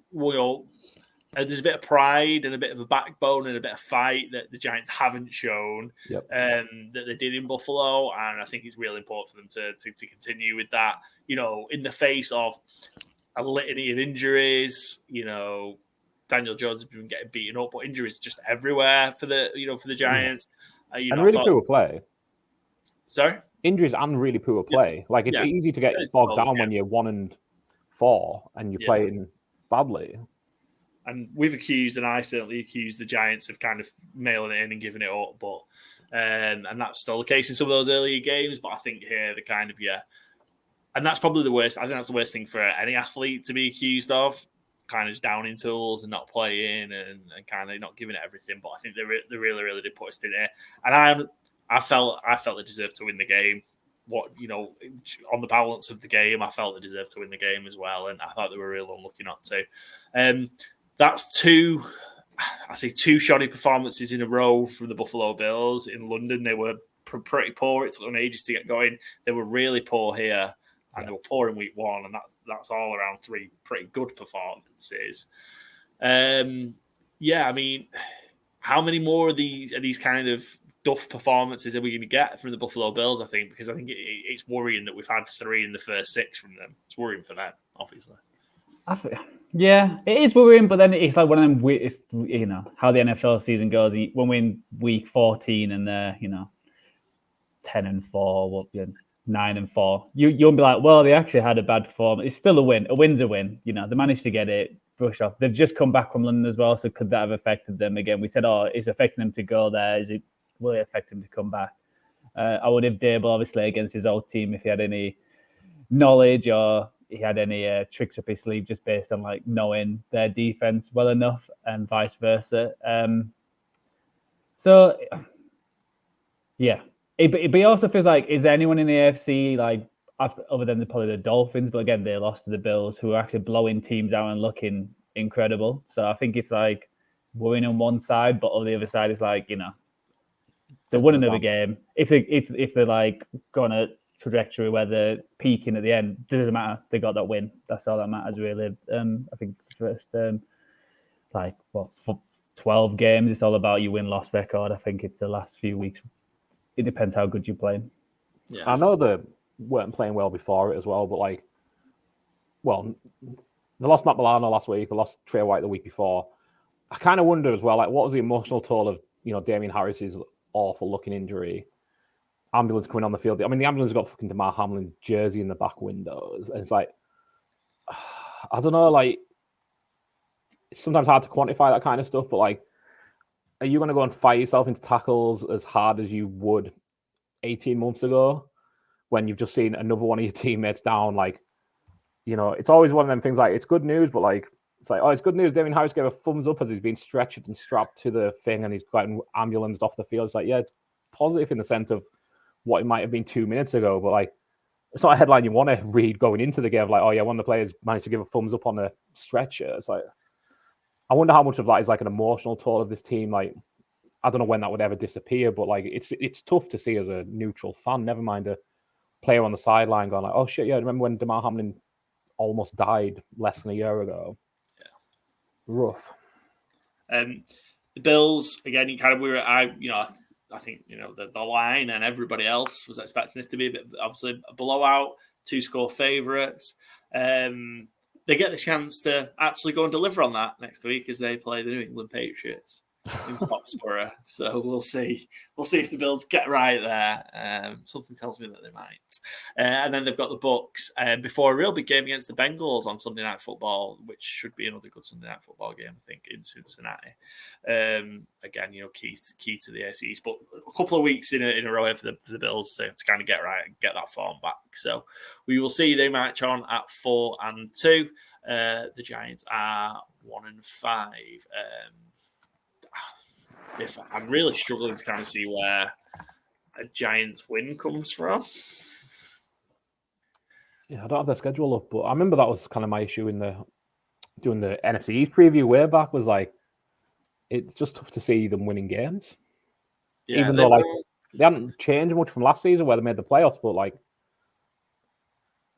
there's a bit of pride and a bit of a backbone and a bit of fight that the Giants haven't shown that they did in Buffalo, and I think it's really important for them to continue with that. In the face of a litany of injuries, Daniel Jones has been getting beaten up, but injuries just everywhere for the Giants. And really poor play. Sorry? Injuries and really poor play. Like, it's easy to get bogged down when you're 1-4 and you're playing badly. And we've accused, and I certainly accused the Giants of kind of mailing it in and giving it up, but and that's still the case in some of those earlier games. But I think here the kind of and that's probably the worst. I think that's the worst thing for any athlete to be accused of, kind of just downing tools and not playing and kind of not giving it everything. But I think they really, really did put us in there, and I felt they deserved to win the game. On the balance of the game, I felt they deserved to win the game as well, and I thought they were real unlucky not to. That's two shoddy performances in a row from the Buffalo Bills in London. They were pretty poor. It took them ages to get going. They were really poor here, and they were poor in week 1, and that's all around 3 pretty good performances. I mean, how many more of these kind of duff performances are we going to get from the Buffalo Bills, I think? Because I think it's worrying that we've had 3 in the first 6 from them. It's worrying for them, obviously. Yeah, it is worrying, but then it's like one of them. It's, how the NFL season goes. When we're in week 14 and they're 10-4, 9-4, you'll be like, well, they actually had a bad performance. It's still a win. A win's a win. They managed to get it brushed off. They've just come back from London as well, so could that have affected them again? We said, it's affecting them to go there. Will it affect him to come back? I would have Dable obviously against his old team if he had any knowledge or he had any tricks up his sleeve just based on like knowing their defense well enough and vice versa. It also feels like, is there anyone in the AFC like other than probably the Dolphins, but again they lost to the Bills, who are actually blowing teams out and looking incredible. So I think it's like worrying on one side, but on the other side it's like they won another game. If they're like going a trajectory where they're peaking at the end, it doesn't matter. They got that win. That's all that matters, really. I think the first for 12 games, it's all about your win-loss record. I think it's the last few weeks. It depends how good you're playing. Yeah, I know they weren't playing well before it as well, but they lost Matt Milano last week. They lost Trey White the week before. I kind of wonder as well, like, what was the emotional toll of Damien Harris's awful looking injury? Ambulance coming on the field. I mean, the ambulance got fucking Damar Hamlin jersey in the back windows. And it's like, I don't know, like, it's sometimes hard to quantify that kind of stuff, but like, are you going to go and fight yourself into tackles as hard as you would 18 months ago when you've just seen another one of your teammates down? Like, it's always one of them things like, it's good news, but like, it's like, it's good news. Damien Harris gave a thumbs up as he's been stretched and strapped to the thing and he's gotten ambulanced off the field. It's like, yeah, it's positive in the sense of what it might have been 2 minutes ago, but like, it's not a headline you want to read going into the game. Like, oh yeah, one of the players managed to give a thumbs up on a stretcher. It's like, I wonder how much of that is like an emotional toll of this team. Like, I don't know when that would ever disappear, but like, it's tough to see as a neutral fan. Never mind a player on the sideline going like, oh shit, yeah, remember when Damar Hamlin almost died less than a year ago? Yeah, rough. The Bills again. I think the line and everybody else was expecting this to be a bit, obviously, a blowout, 2-score favourites. They get the chance to actually go and deliver on that next week as they play the New England Patriots in Foxborough. So we'll see. We'll see if the Bills get right there. Something tells me that they might. And then they've got the Bucs before a real big game against the Bengals on Sunday Night Football, which should be another good Sunday Night Football game, I think, in Cincinnati. Again, key to the AFC East, but a couple of weeks in a row for the Bills to kind of get right and get that form back. So we will see. They march on at 4-2. The Giants are 1-5. I'm really struggling to kind of see where a Giants win comes from. Yeah, I don't have their schedule up, but I remember that was kind of my issue in doing the NFC East preview way back, was like, it's just tough to see them winning games. Yeah, even though like they hadn't changed much from last season where they made the playoffs, but like,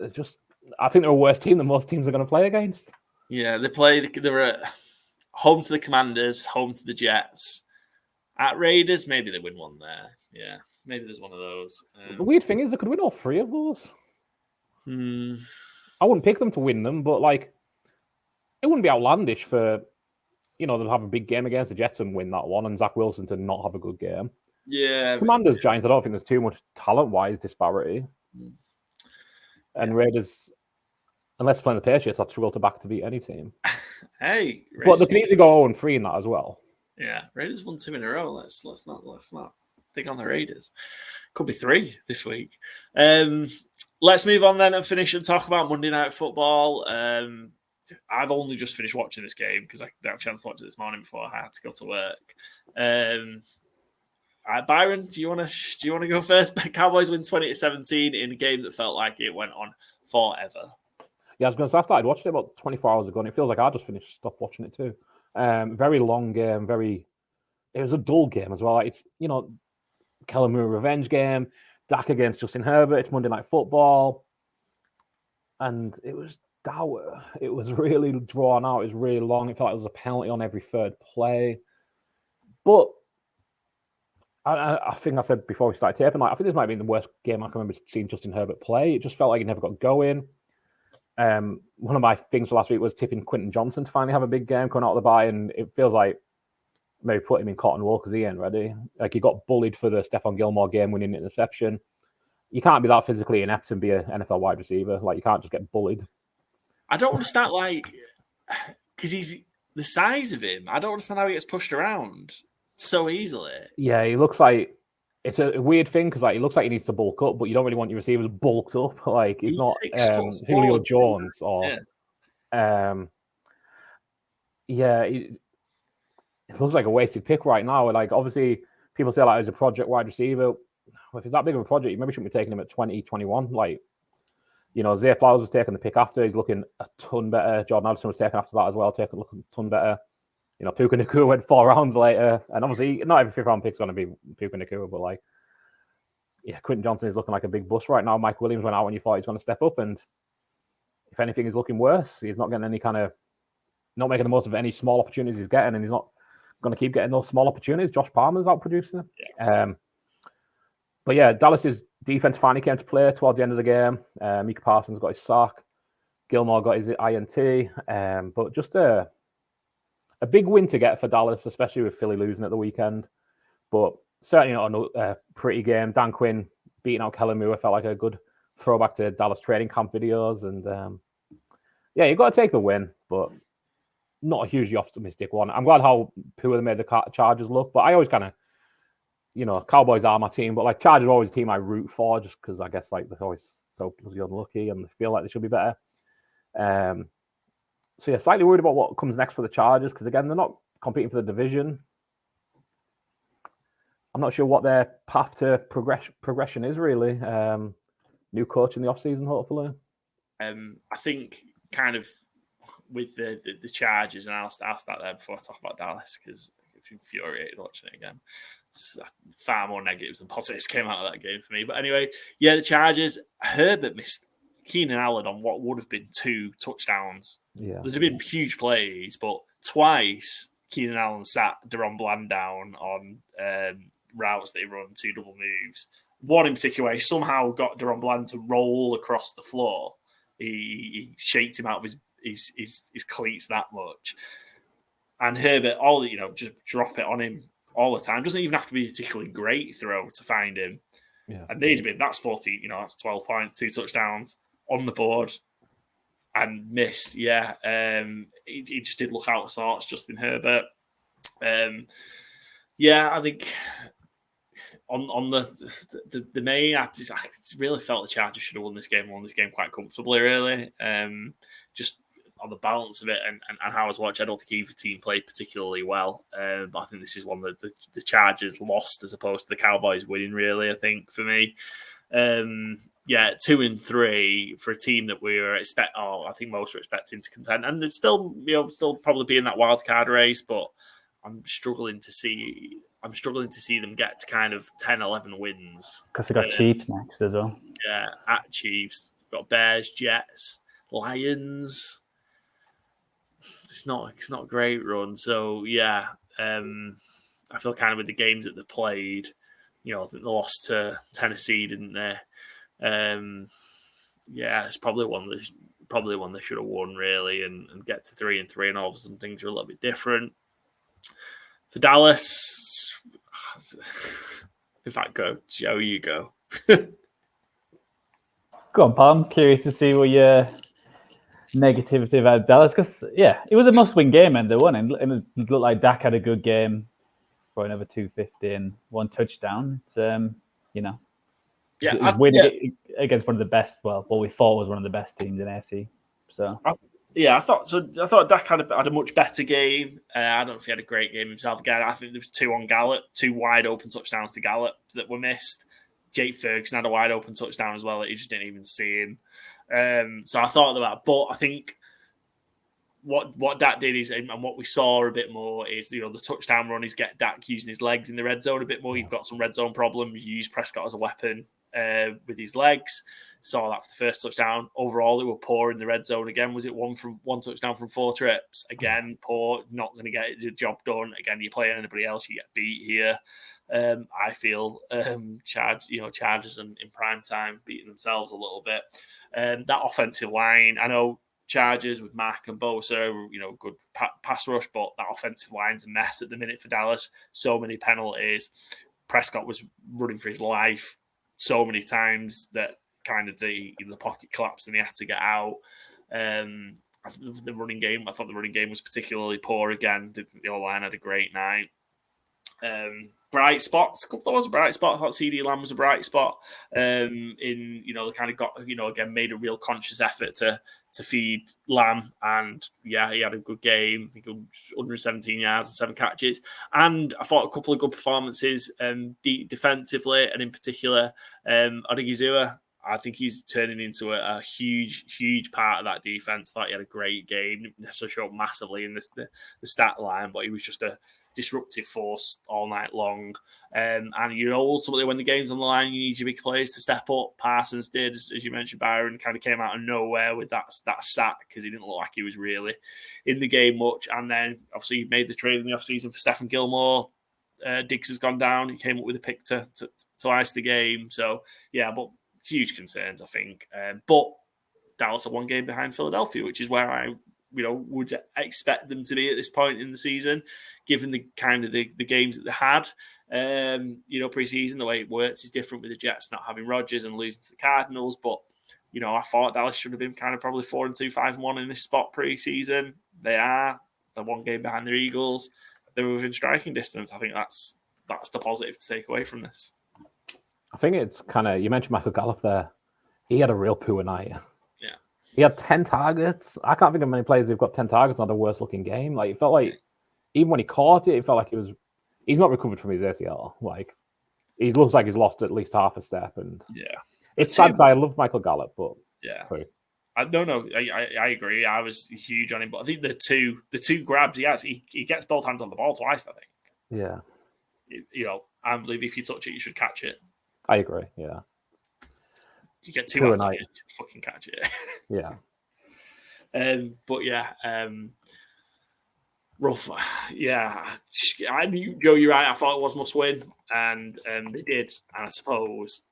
it's just, I think they're a worse team than most teams are going to play against. Yeah, they're at home to the Commanders, home to the Jets. At Raiders, maybe they win one there. Yeah, maybe there's one of those. The weird thing is they could win all three of those. I wouldn't pick them to win them, but like, it wouldn't be outlandish for, they'll have a big game against the Jets and win that one, and Zach Wilson to not have a good game. Yeah. Commanders, Giants, I don't think there's too much talent-wise disparity. And Raiders, unless playing the Patriots, I'd struggle to back to beat any team. Hey, Raiders, but they can easily go 0-3 in that as well. Yeah, Raiders won 2 in a row. Let's not think on the Raiders. Could be 3 this week. Let's move on then and finish and talk about Monday Night Football. I've only just finished watching this game because I didn't have a chance to watch it this morning before I had to go to work. Byron, do you want to go first? Cowboys win 20-17 in a game that felt like it went on forever. Yeah, I was going to say, I started watching it about 24 hours ago, and it feels like I just stopped watching it too. Very long game, it was a dull game as well. Like, it's, Kellen Moore revenge game, Dak against Justin Herbert, it's Monday Night Football. And it was dour. It was really drawn out. It was really long. It felt like there was a penalty on every third play. But I think I said before we started taping, I think this might have been the worst game I can remember seeing Justin Herbert play. It just felt like he never got going. One of my things for last week was tipping Quentin Johnson to finally have a big game coming out of the bye, and it feels like maybe put him in cotton wool because he ain't ready. Like, he got bullied for the Stephon Gilmore game-winning interception. You can't be that physically inept and be an NFL wide receiver. Like, you can't just get bullied. I don't understand, because he's the size of him. I don't understand how he gets pushed around so easily. Yeah, he looks like it's a weird thing because he looks like he needs to bulk up, but you don't really want your receivers bulked up. Like, he's not Julio Jones or it looks like a wasted pick right now. Like, obviously, people say he's a project wide receiver. Well, if he's that big of a project, you maybe shouldn't be taking him at 20, 21. Like, Zay Flowers was taking the pick after. He's looking a ton better. Jordan Addison was taken after that as well, looking a ton better. Puka Nacua went 4 rounds later. And obviously, not every 5th round pick is going to be Puka Nacua, but Quentin Johnson is looking like a big bust right now. Mike Williams went out when you thought he's going to step up. And if anything, he's looking worse. He's not getting any not making the most of any small opportunities he's getting. And he's not going to keep getting those small opportunities. Josh Palmer's out producing him. Yeah. But yeah, Dallas's defense finally came to play towards the end of the game. Micah Parsons got his sack. Gilmore got his INT. But just a big win to get for Dallas, especially with Philly losing at the weekend. But certainly not a pretty game. Dan Quinn beating out Kellen Moore felt like a good throwback to Dallas training camp videos. And you've got to take the win, but not a hugely optimistic one. I'm glad how poor they made the Chargers look, but I always kind of, Cowboys are my team, but Chargers are always a team I root for just because I guess they're always so unlucky and feel like they should be better. So slightly worried about what comes next for the Chargers because again, they're not competing for the division. I'm not sure what their path to progression is really. New coach in the offseason, hopefully. I think kind of with the Chargers, and I'll start there before I talk about Dallas because I'm infuriated watching it again. Far more negatives than positives came out of that game for me. But anyway, the Chargers, Herbert missed Keenan Allen on what would have been 2 touchdowns. Yeah. There'd have been huge plays, but twice Keenan Allen sat Deron Bland down on routes that he run, 2 double moves. One in particular, he somehow got Deron Bland to roll across the floor. He shaked him out of his cleats that much. And Herbert, just drop it on him all the time. Doesn't even have to be a particularly great throw to find him. Yeah. And they'd have been, that's 40, that's 12 points, 2 touchdowns on the board and missed. Yeah. He just did look out of sorts, Justin Herbert. I think on the main, I really felt the Chargers should have won this game quite comfortably, really. Just on the balance of it and how I was watching, I don't think either team played particularly well. But I think this is one that the Chargers lost as opposed to the Cowboys winning, really, I think, for me. 2-3 for a team that we were I think most were expecting to contend. And they'd still probably be in that wild card race, but I'm struggling to see I'm struggling to see them get to kind of 10, 11 wins. Because they got Chiefs next as well. Yeah, at Chiefs. Got Bears, Jets, Lions. It's not a great run. So, yeah, I feel kind of with the games that they played, I think they lost to Tennessee, didn't they? It's probably one they should have won, really, and get to 3-3, and all of a sudden things are a little bit different. For Dallas, in fact, go, Joe, you go. Go on, Paul. I'm curious to see what your negativity about Dallas, because it was a must-win game and they won. And it looked like Dak had a good game for another 250 and 1 touchdown. It's against one of the best. Well, what we thought was one of the best teams in AFC. So I thought Dak had a much better game. I don't know if he had a great game himself. Again, I think there was 2 on Gallup, 2 wide open touchdowns to Gallup that were missed. Jake Ferguson had a wide open touchdown as well. He just didn't even see him. So I thought that, but I think what Dak did is, and what we saw a bit more is, the touchdown run is get Dak using his legs in the red zone a bit more. You've got some red zone problems. You use Prescott as a weapon with his legs. Saw that for the first touchdown. Overall, they were poor in the red zone again. Was it one touchdown from 4 trips? Again, poor, not going to get the job done. Again, you play anybody else, you get beat here. I feel Chargers in prime time beating themselves a little bit. That offensive line, I know Chargers with Mack and Bosa, good pass rush, but that offensive line's a mess at the minute for Dallas. So many penalties. Prescott was running for his life so many times that kind of the pocket collapsed and he had to get out. I thought the running game was particularly poor again. The O-line had a great night. Bright spots. There was a bright spot. I thought CD Lamb was a bright spot. They kind of got, again, made a real conscious effort to feed Lamb, and he had a good game. I think 117 yards and 7 catches. And I thought a couple of good performances defensively, and in particular, Odigizua. I think he's turning into a huge part of that defense. I thought he had a great game. Didn't necessarily show up massively in the stat line, but he was just a disruptive force all night long. And ultimately, when the game's on the line, you need your big players to step up. Parsons did, as you mentioned, Byron kind of came out of nowhere with that sack because he didn't look like he was really in the game much. And then obviously he made the trade in the offseason for Stephen Gilmore. Diggs has gone down. He came up with a pick to ice the game. So but huge concerns, I think. But Dallas are 1 game behind Philadelphia, which is where I would expect them to be at this point in the season, given the kind of the games that they had. Preseason, the way it works is different with the Jets not having Rodgers and losing to the Cardinals. But, I thought Dallas should have been kind of probably 4-2, 5-1 in this spot preseason. They're 1 game behind their Eagles. They're within striking distance. I think that's the positive to take away from this. I think it's kind of, you mentioned Michael Gallup there. He had a real poor night. Yeah. He had 10 targets. I can't think of many players who've got 10 targets on the worst looking game. Like, it felt like, even when he caught it felt like he's not recovered from his ACL. Like, he looks like he's lost at least half a step. And it's sad. I love Michael Gallup, but sorry. I agree. I was huge on him, but I think the two grabs he gets both hands on the ball twice, I think. Yeah. I believe if you touch it, you should catch it. I agree. Yeah. You get 2 hands on it, you should fucking catch it. Yeah. Rough. Yeah. I knew, Joe, you're right. I thought it was must win, and they did. And I suppose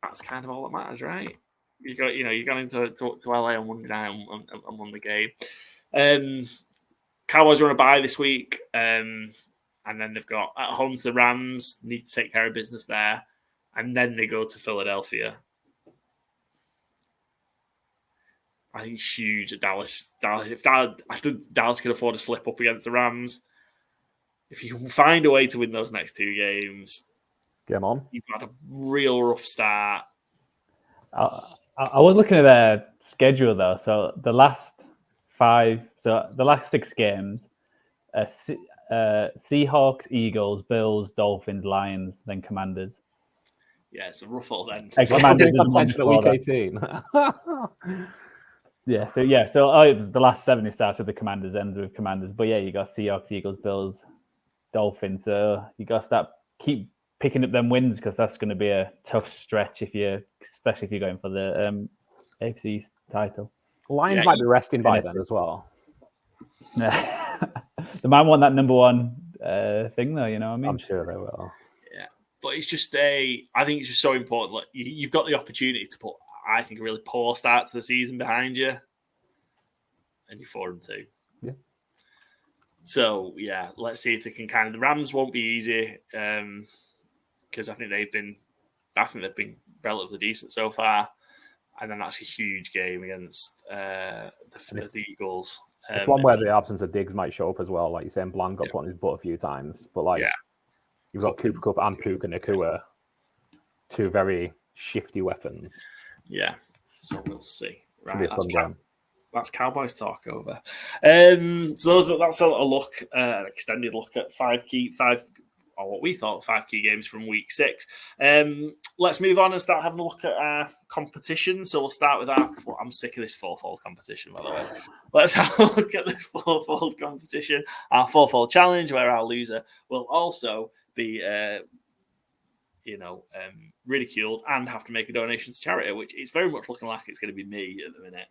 that's kind of all that matters, right? You got into LA on Monday night and won the game. Cowboys are on a bye this week, and then they've got at home to the Rams. Need to take care of business there, and then they go to Philadelphia. I think it's huge at Dallas. I think Dallas can afford to slip up against the Rams. If you can find a way to win those next 2 games, game on. You've had a real rough start. I was looking at their schedule though. So the last 6 games, Seahawks, Eagles, Bills, Dolphins, Lions, then Commanders. Yeah, it's a rough old end. Commanders at week 18. So the last 7 starts with the Commanders, ends with Commanders. But you got Seahawks, Eagles, Bills, Dolphins. So you got to keep picking up them wins because that's going to be a tough stretch especially if you're going for the AFC title. Lions might be resting by then as well. The man want that number one thing, though. You know what I mean? I'm sure they will. Yeah, but it's just I think it's just so important. Like you've got the opportunity to put, I think, a really poor start to the season behind you, and you're 4-2. Yeah. So yeah, let's see if they can the Rams won't be easy because I think they've been relatively decent so far, and then that's a huge game against the Eagles. It's one where the absence of Diggs might show up as well. Like you're saying, Bland got put on his butt a few times, but you've got Cooper Kupp and Puka Nacua, two very shifty weapons. Yeah, so we'll see. Right, that's Cowboys talk over. So that's a look, an extended look at what we thought 5 key games from week 6. Let's move on and start having a look at our competition. So we'll start with I'm sick of this FourFold competition, by the way. Let's have a look at this FourFold competition, our FourFold Challenge, where our loser will also be ridiculed and have to make a donation to charity, which is very much looking like it's going to be me at the minute.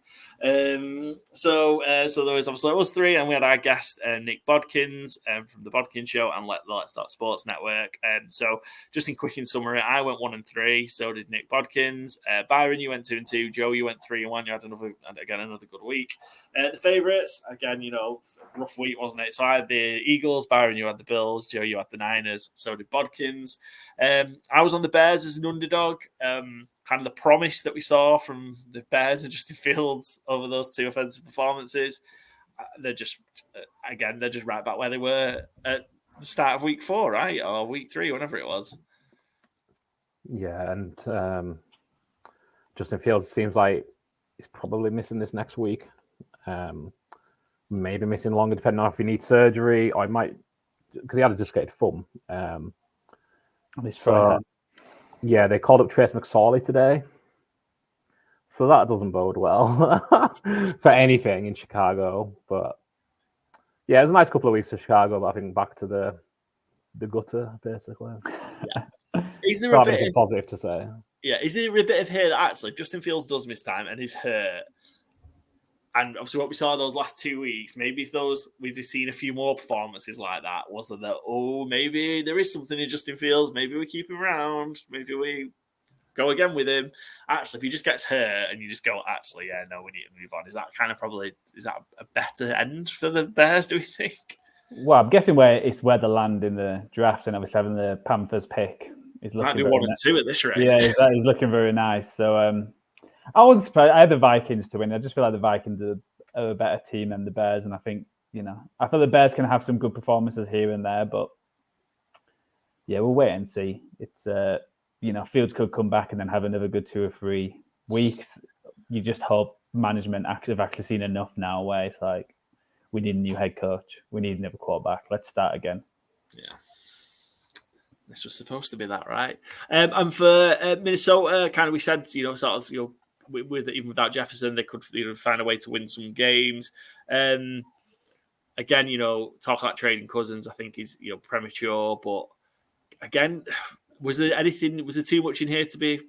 So there was obviously us 3, and we had our guest Nick Bodkins from the Bodkins Show and Let's Start Sports Network. So just in summary, I went 1-3, so did Nick Bodkins. Byron, you went 2-2. Joe, you went 3-1. You had another good week. The favourites, again, rough week, wasn't it? So I had the Eagles. Byron, you had the Bills. Joe, you had the Niners. So did Bodkins. I was on the Bears as an underdog. Kind of the promise that we saw from the Bears and Justin Fields over those 2 offensive performances. They're just right back where they were at the start of week 4, right? Or week 3, whenever it was. Yeah, and Justin Fields seems like he's probably missing this next week. Maybe missing longer, depending on if he needs surgery. Or he might, because he had a dislocated thumb. Yeah, they called up Trace McSorley today. So that doesn't bode well for anything in Chicago. But yeah, it was a nice couple of weeks for Chicago, but I think back to the gutter, basically. Yeah. Is there a bit positive to say? Yeah, is there a bit of here that actually Justin Fields does miss time and is hurt? And obviously what we saw those last 2 weeks, maybe if we've seen a few more performances like that, was that, maybe there is something in Justin Fields, maybe we keep him around, maybe we go again with him. Actually, if he just gets hurt and you just go, we need to move on, is that a better end for the Bears, do we think? Well, I'm guessing where they land in the draft, and obviously having the Panthers pick is looking. Might be 1-2 at this rate. Yeah, he's looking very nice. So I wasn't surprised. I had the Vikings to win. I just feel like the Vikings are a better team than the Bears, and I think I feel the Bears can have some good performances here and there, but yeah, we'll wait and see. It's Fields could come back and then have another good 2 or 3 weeks. You just hope management have actually seen enough now where it's like, we need a new head coach, we need another quarterback. Let's start again. Yeah. This was supposed to be that, right? And for Minnesota, we said, even without Jefferson, they could find a way to win some games. Again, talk about trading Cousins, I think is premature. But again, was there too much in here to be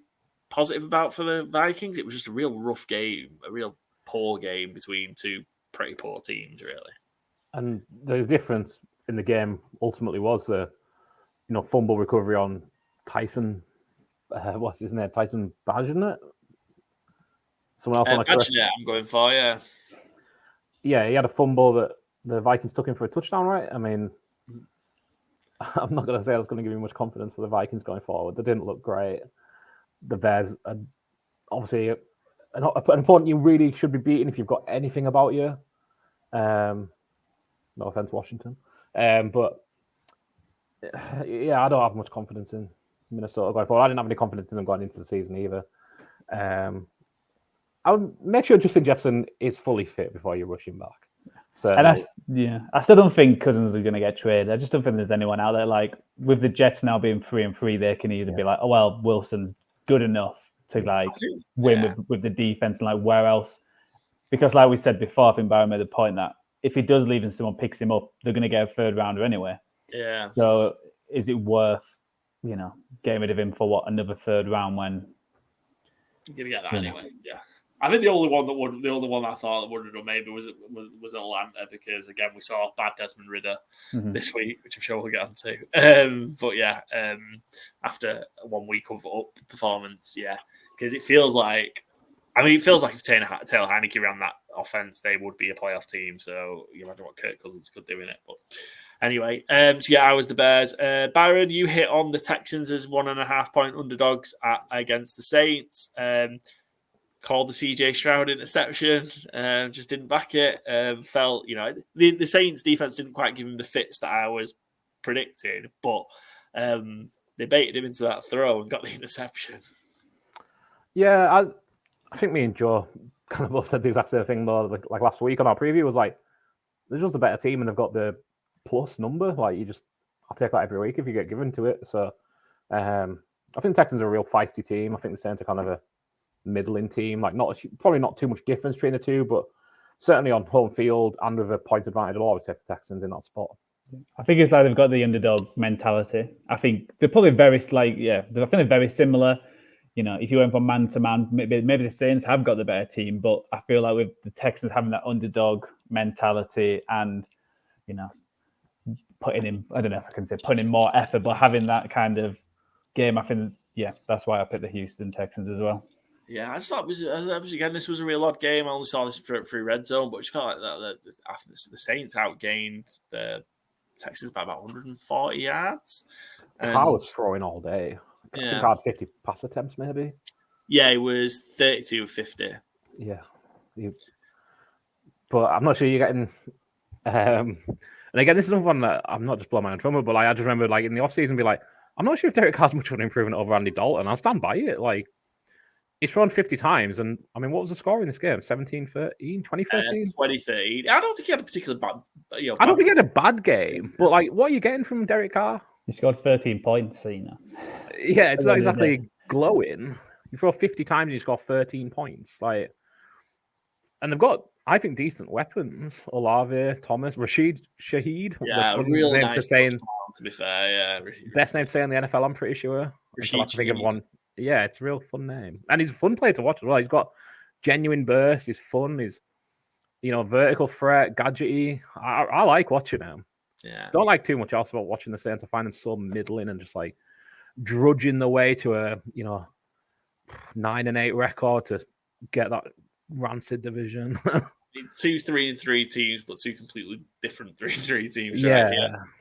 positive about for the Vikings? It was just a real rough game, a real poor game between 2 pretty poor teams, really. And the difference in the game ultimately was the fumble recovery on Tyson. What's his name? Tyson Bagent? Someone else on I'm going for, yeah. Yeah, he had a fumble that the Vikings took him for a touchdown, right? I mean, I'm not going to say that's going to give you much confidence for the Vikings going forward. They didn't look great. The Bears are obviously an opponent you really should be beating if you've got anything about you. No offense, Washington. But yeah, I don't have much confidence in Minnesota going forward. I didn't have any confidence in them going into the season either. I would make sure Justin Jefferson is fully fit before you rush him back. So, and I still don't think Cousins is going to get traded. I just don't think there's anyone out there like with the Jets now being 3-3, they can easily be like, Wilson's good enough to win with the defense and where else? Because we said before, I think Byron made the point that if he does leave and someone picks him up, they're going to get a 3rd rounder anyway. Yeah. So is it worth, getting rid of him for another third round when You're gonna get that anyway. Yeah. I think the only one I thought that would have done maybe was Atlanta, because again we saw bad Desmond Ridder this week, which I'm sure we'll get onto. But yeah, after 1 week of up performance, because it feels like if Taylor Heineke ran that offense, they would be a playoff team. So you imagine what Kirk Cousins could do in it. But anyway, I was the Bears. Byron, you hit on the Texans as 1.5 point underdogs against the Saints. Called the CJ Stroud interception, just didn't back it. Felt, the Saints defense didn't quite give him the fits that I was predicting, but they baited him into that throw and got the interception. Yeah, I think me and Joe kind of both said the exact same thing though. Like last week on our preview was like, they're just a better team and they've got the plus number. Like I'll take that every week if you get given to it. So I think the Texans are a real feisty team. I think the Saints are kind of a middling team. Like probably not too much difference between the two, but certainly on home field and with a point advantage, I'll always take the Texans in that spot. I think it's like they've got the underdog mentality. I think they're probably very they're very similar. If you went from man to man, maybe the Saints have got the better team, but I feel like with the Texans having that underdog mentality and, putting in, I don't know if I can say putting in more effort, but having that kind of game, I think, that's why I picked the Houston Texans as well. Yeah, I just thought this was a real odd game. I only saw this through Red Zone, but it felt like that the Saints outgained the Texans by about 140 yards. Carr was throwing all day. I think I had 50 pass attempts, maybe. Yeah, it was 32 of 50. Yeah. But I'm not sure you're getting... and again, this is another one that I'm not just blowing my own trumpet, but I just remember in the offseason be like, I'm not sure if Derek Carr's much of an improvement over Andy Dalton. I'll stand by it. He's thrown 50 times, and what was the score in this game? 17-13? 2013? 2013. I don't think he had a particularly bad... I don't think he had a bad game, but what are you getting from Derek Carr? He scored 13 points, Yeah, it's not exactly glowing. You throw 50 times and you score 13 points. And they've got, I think, decent weapons. Olave, Thomas, Rashid Shaheed. Yeah, a real nice name to be fair. Yeah, best name to say in the NFL, I'm pretty sure. Rashid Shaheed. One. Yeah, it's a real fun name. And he's a fun player to watch as well. He's got genuine bursts. He's fun. He's, vertical threat, gadgety. I like watching him. Yeah. Don't like too much else about watching the Saints. I find them so middling and just drudging the way to a 9-8 record to get that rancid division. 2 3-3 teams, but two completely different 3-3 teams. Right?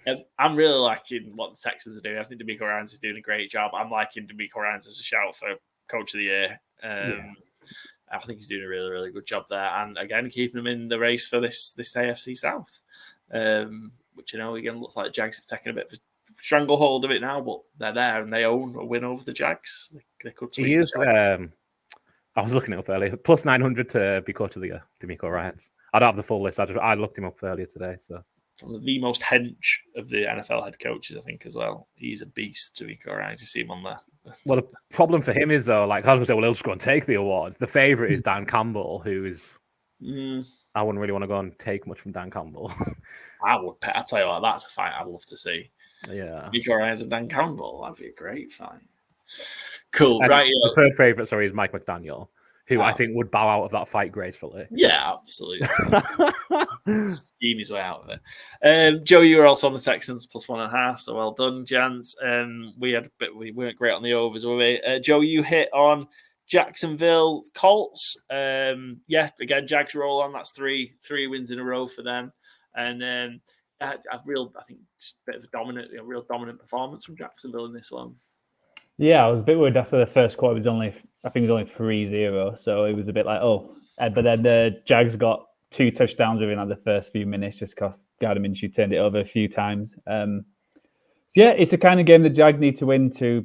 Yeah. I'm really liking what the Texans are doing. I think D'Amico Ryans is doing a great job. I'm liking D'Amico Ryans as a shout for Coach of the Year. I think he's doing a really, really good job there. And again, keeping them in the race for this AFC South, which, again, looks like the Jags have taken a bit of a stranglehold of it now, but they're there and they own a win over the Jags. They could sweep. He is, I was looking it up earlier, plus 900 to be Coach of the Year, D'Amico Ryans. I don't have the full list. I looked him up earlier today. So the most hench of the NFL head coaches, I think, as well. He's a beast, D'Amico Ryans. You see him on there. Well, the problem for him is, though, I was going to say, he'll just go and take the awards. The favourite is Dan Campbell, who is... I wouldn't really want to go and take much from Dan Campbell. I would. I'll tell you what, that's a fight I'd love to see. Yeah. D'Amico Ryans and Dan Campbell. That'd be a great fight. Cool. And right. The third favourite, is Mike McDaniel, who I think would bow out of that fight gracefully. Yeah, absolutely. Scheme his way out of it. Joe, you were also on the Texans plus 1.5, so well done, gents. We weren't great on the overs, were we? Joe, you hit on Jacksonville Colts. Again, Jags roll on. That's three wins in a row for them, and I think just a bit of a real dominant performance from Jacksonville in this one. Yeah, I was a bit worried after the first quarter. I think it was only 3-0, so it was a bit like, but then the Jags got 2 touchdowns within the first few minutes just because Gardner Minshew turned it over a few times. It's the kind of game the Jags need to win to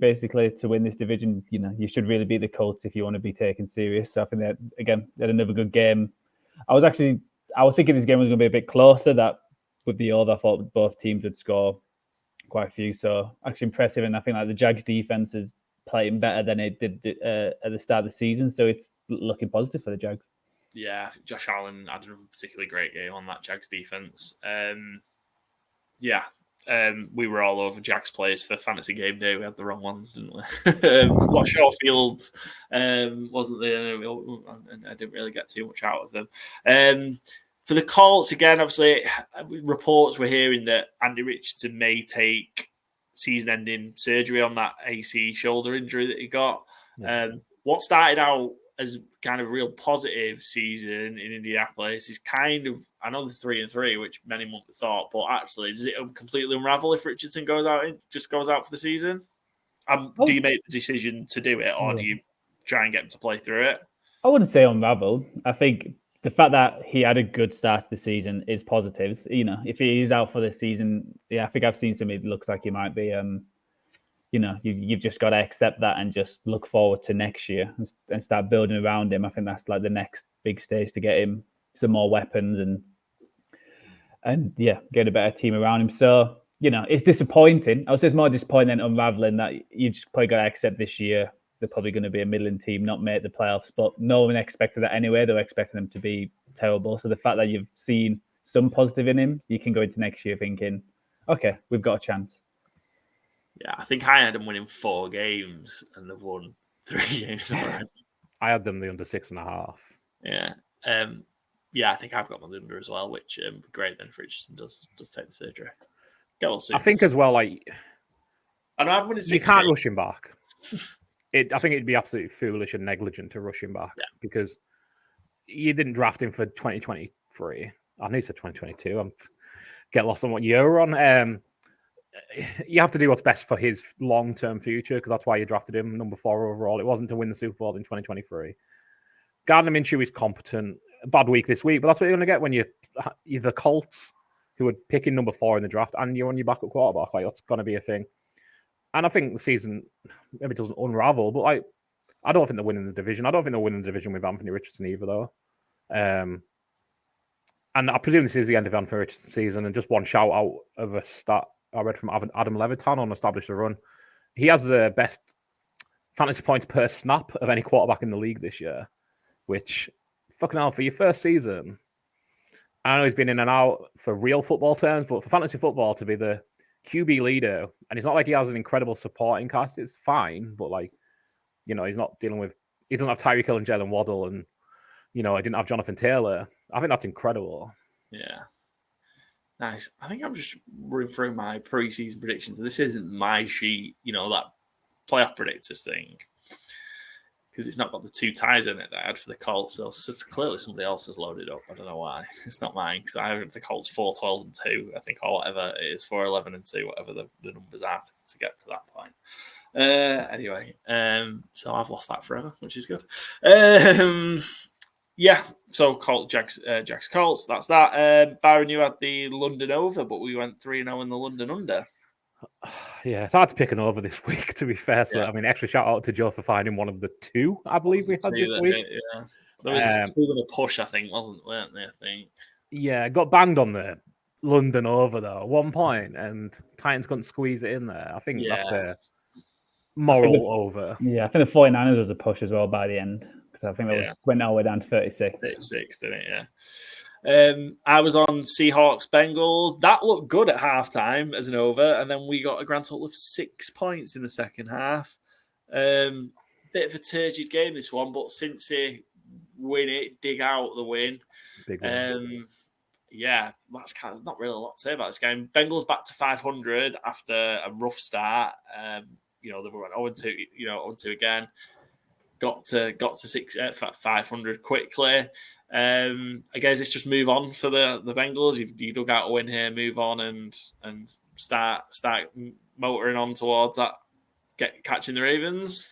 win this division. You should really beat the Colts if you want to be taken serious. So I think they had another good game. I was thinking this game was going to be a bit closer. That with the over, I thought both teams would score quite a few. So actually impressive, and I think the Jags defense is playing better than it did at the start of the season. So it's looking positive for the Jags. Yeah, Josh Allen had a particularly great game on that Jags defense. we were all over Jack's plays for Fantasy Game Day. We had the wrong ones, didn't we? What Shawfield wasn't there, and I didn't really get too much out of them. For the Colts, again, obviously, reports we're hearing that Andy Richardson may take season-ending surgery on that AC shoulder injury that he got. What started out as kind of real positive season in Indianapolis is kind of, I know the 3-3, which many wouldn't have thought, but actually, does it completely unravel if Richardson goes out for the season? Do you make the decision to do it, or do you try and get him to play through it? I wouldn't say unraveled. I think the fact that he had a good start to the season is positives. If he is out for the season, I think I've seen something that looks like he might be. You've just got to accept that and just look forward to next year and start building around him. I think that's like the next big stage to get him some more weapons and get a better team around him. So, it's disappointing. I would say it's more disappointing than unraveling that you just probably got to accept this year they're probably going to be a middling team, not make the playoffs. But no one expected that anyway. They were expecting them to be terrible. So the fact that you've seen some positive in him, you can go into next year thinking, okay, we've got a chance. Yeah, I think I had them winning 4 games and they've won 3 games already. I had them the under 6.5. Yeah. I think I've got my under as well, which great then if Richardson does take the surgery. We'll see. I think as well, I know I've won you can't rush him back. I think it'd be absolutely foolish and negligent to rush him back because you didn't draft him for 2023. I need to 2022. I'm get lost on what year we're on. You have to do what's best for his long-term future because that's why you drafted him number 4 overall. It wasn't to win the Super Bowl in 2023. Gardner Minshew is competent. Bad week this week, but that's what you're going to get when you're the Colts, who are picking number 4 in the draft, and you're on your backup quarterback. Like, that's going to be a thing. And I think the season maybe doesn't unravel, but I don't think they're winning the division. I don't think they're winning the division with Anthony Richardson either, though. And I presume this is the end of Anthony Richardson's season. And just one shout out of a stat I read from Adam Levitan on Establish the Run. He has the best fantasy points per snap of any quarterback in the league this year, which, fucking hell, for your first season, I know he's been in and out for real football terms, but for fantasy football to be the QB leader, and it's not like he has an incredible supporting cast, it's fine, but he's not dealing with, he doesn't have Tyreek Hill and Jalen Waddle, and, I didn't have Jonathan Taylor. I think that's incredible. Yeah. Nice. I think I'm just running through my preseason predictions. This isn't my sheet, that playoff predictors thing, because it's not got the 2 ties in it that I had for the Colts. So it's clearly somebody else has loaded up. I don't know why. It's not mine because I have the Colts 4-12-2, I think, or whatever it is, 4-11-2, whatever the numbers are to get to that point. Anyway, so I've lost that forever, which is good. So Jack's Colts, that's that. Byron, you had the London over, but we went 3-0 in the London under. Yeah, it's hard to pick an over this week, to be fair. So, extra shout out to Joe for finding one of the 2, I believe we had this week. Yeah. There was 2 in a push, I think, weren't there, I think? Yeah, got banged on the London over, though, at one point, and Titans couldn't squeeze it in there. I think that's a moral over. Yeah, I think the 49ers was a push as well by the end. I think that went all the way down to 36. 36, didn't it? Yeah. I was on Seahawks Bengals. That looked good at halftime as an over, and then we got a grand total of 6 points in the second half. Bit of a turgid game, this one, but since they win it, dig out the win. Big win. That's kind of not really a lot to say about this game. Bengals back to 500 after a rough start. They went 0-2, 0-2 again. Got to 500 quickly. I guess it's just move on for the Bengals. You dug out a win here, move on and start motoring on towards that, catching the Ravens.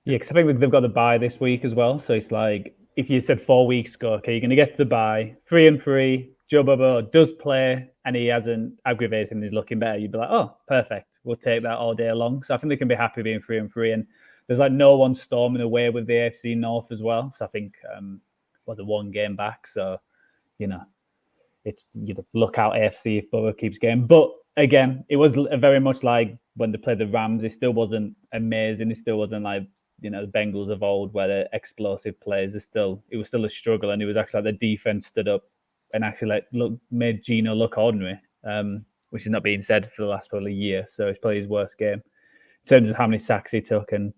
Yeah, because I think they've got the bye this week as well. So it's like if you said 4 weeks ago, okay, you're going to get to the bye, 3-3. Joe Burrow does play and he hasn't aggravated and he's looking better. You'd be like, oh, perfect. We'll take that all day long. So I think they can be happy being 3-3 and. There's no one storming away with the AFC North as well. So I think they're 1 game back. So, it's look out AFC if Burrow keeps going. But again, it was very much like when they played the Rams. It still wasn't amazing. It still wasn't like, the Bengals of old where they're explosive players. It was still a struggle. And it was actually like the defense stood up and actually made Geno look ordinary. which is not being said for the last probably year. So it's probably his worst game in terms of how many sacks he took and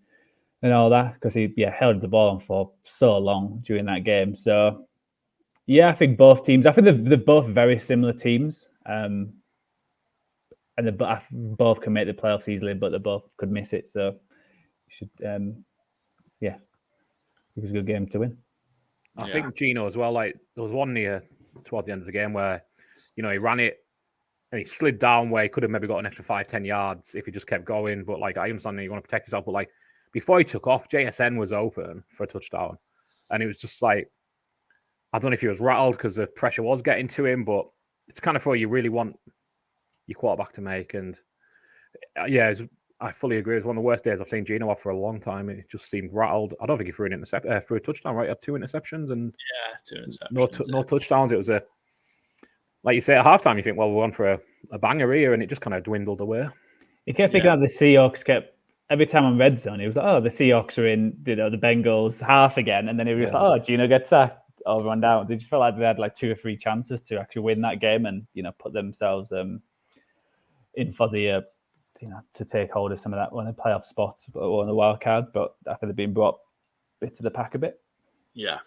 all that, because he held the ball on for so long during that game. So I think both teams. I think they're both very similar teams, and they both can make the playoffs easily, but they both could miss it. So should it was a good game to win. I think Gino as well. Like there was one near towards the end of the game where, he ran it and he slid down where he could have maybe got an extra 5-10 yards if he just kept going. But like I understand that you want to protect yourself, but like before he took off, JSN was open for a touchdown, and it was just like I don't know if he was rattled because the pressure was getting to him, but it's kind of throw you really want your quarterback to make. And I fully agree. It was one of the worst days I've seen Gino have for a long time. It just seemed rattled. I don't think he threw a touchdown, right? He had 2 interceptions and 2 interceptions. No touchdowns. It was like you say at halftime, you think, well, we're on for a banger here, and it just kind of dwindled away. You kept thinking that the Seahawks every time on red zone, he was like, oh, the Seahawks are in, the Bengals half again, and then he was like, oh, Gino gets sacked, over and down. Did you feel like they had like 2 or 3 chances to actually win that game and put themselves in for the to take hold of some of that one of the playoff spots or on the wild card? But I think they've been brought a bit to the pack a bit. Yeah.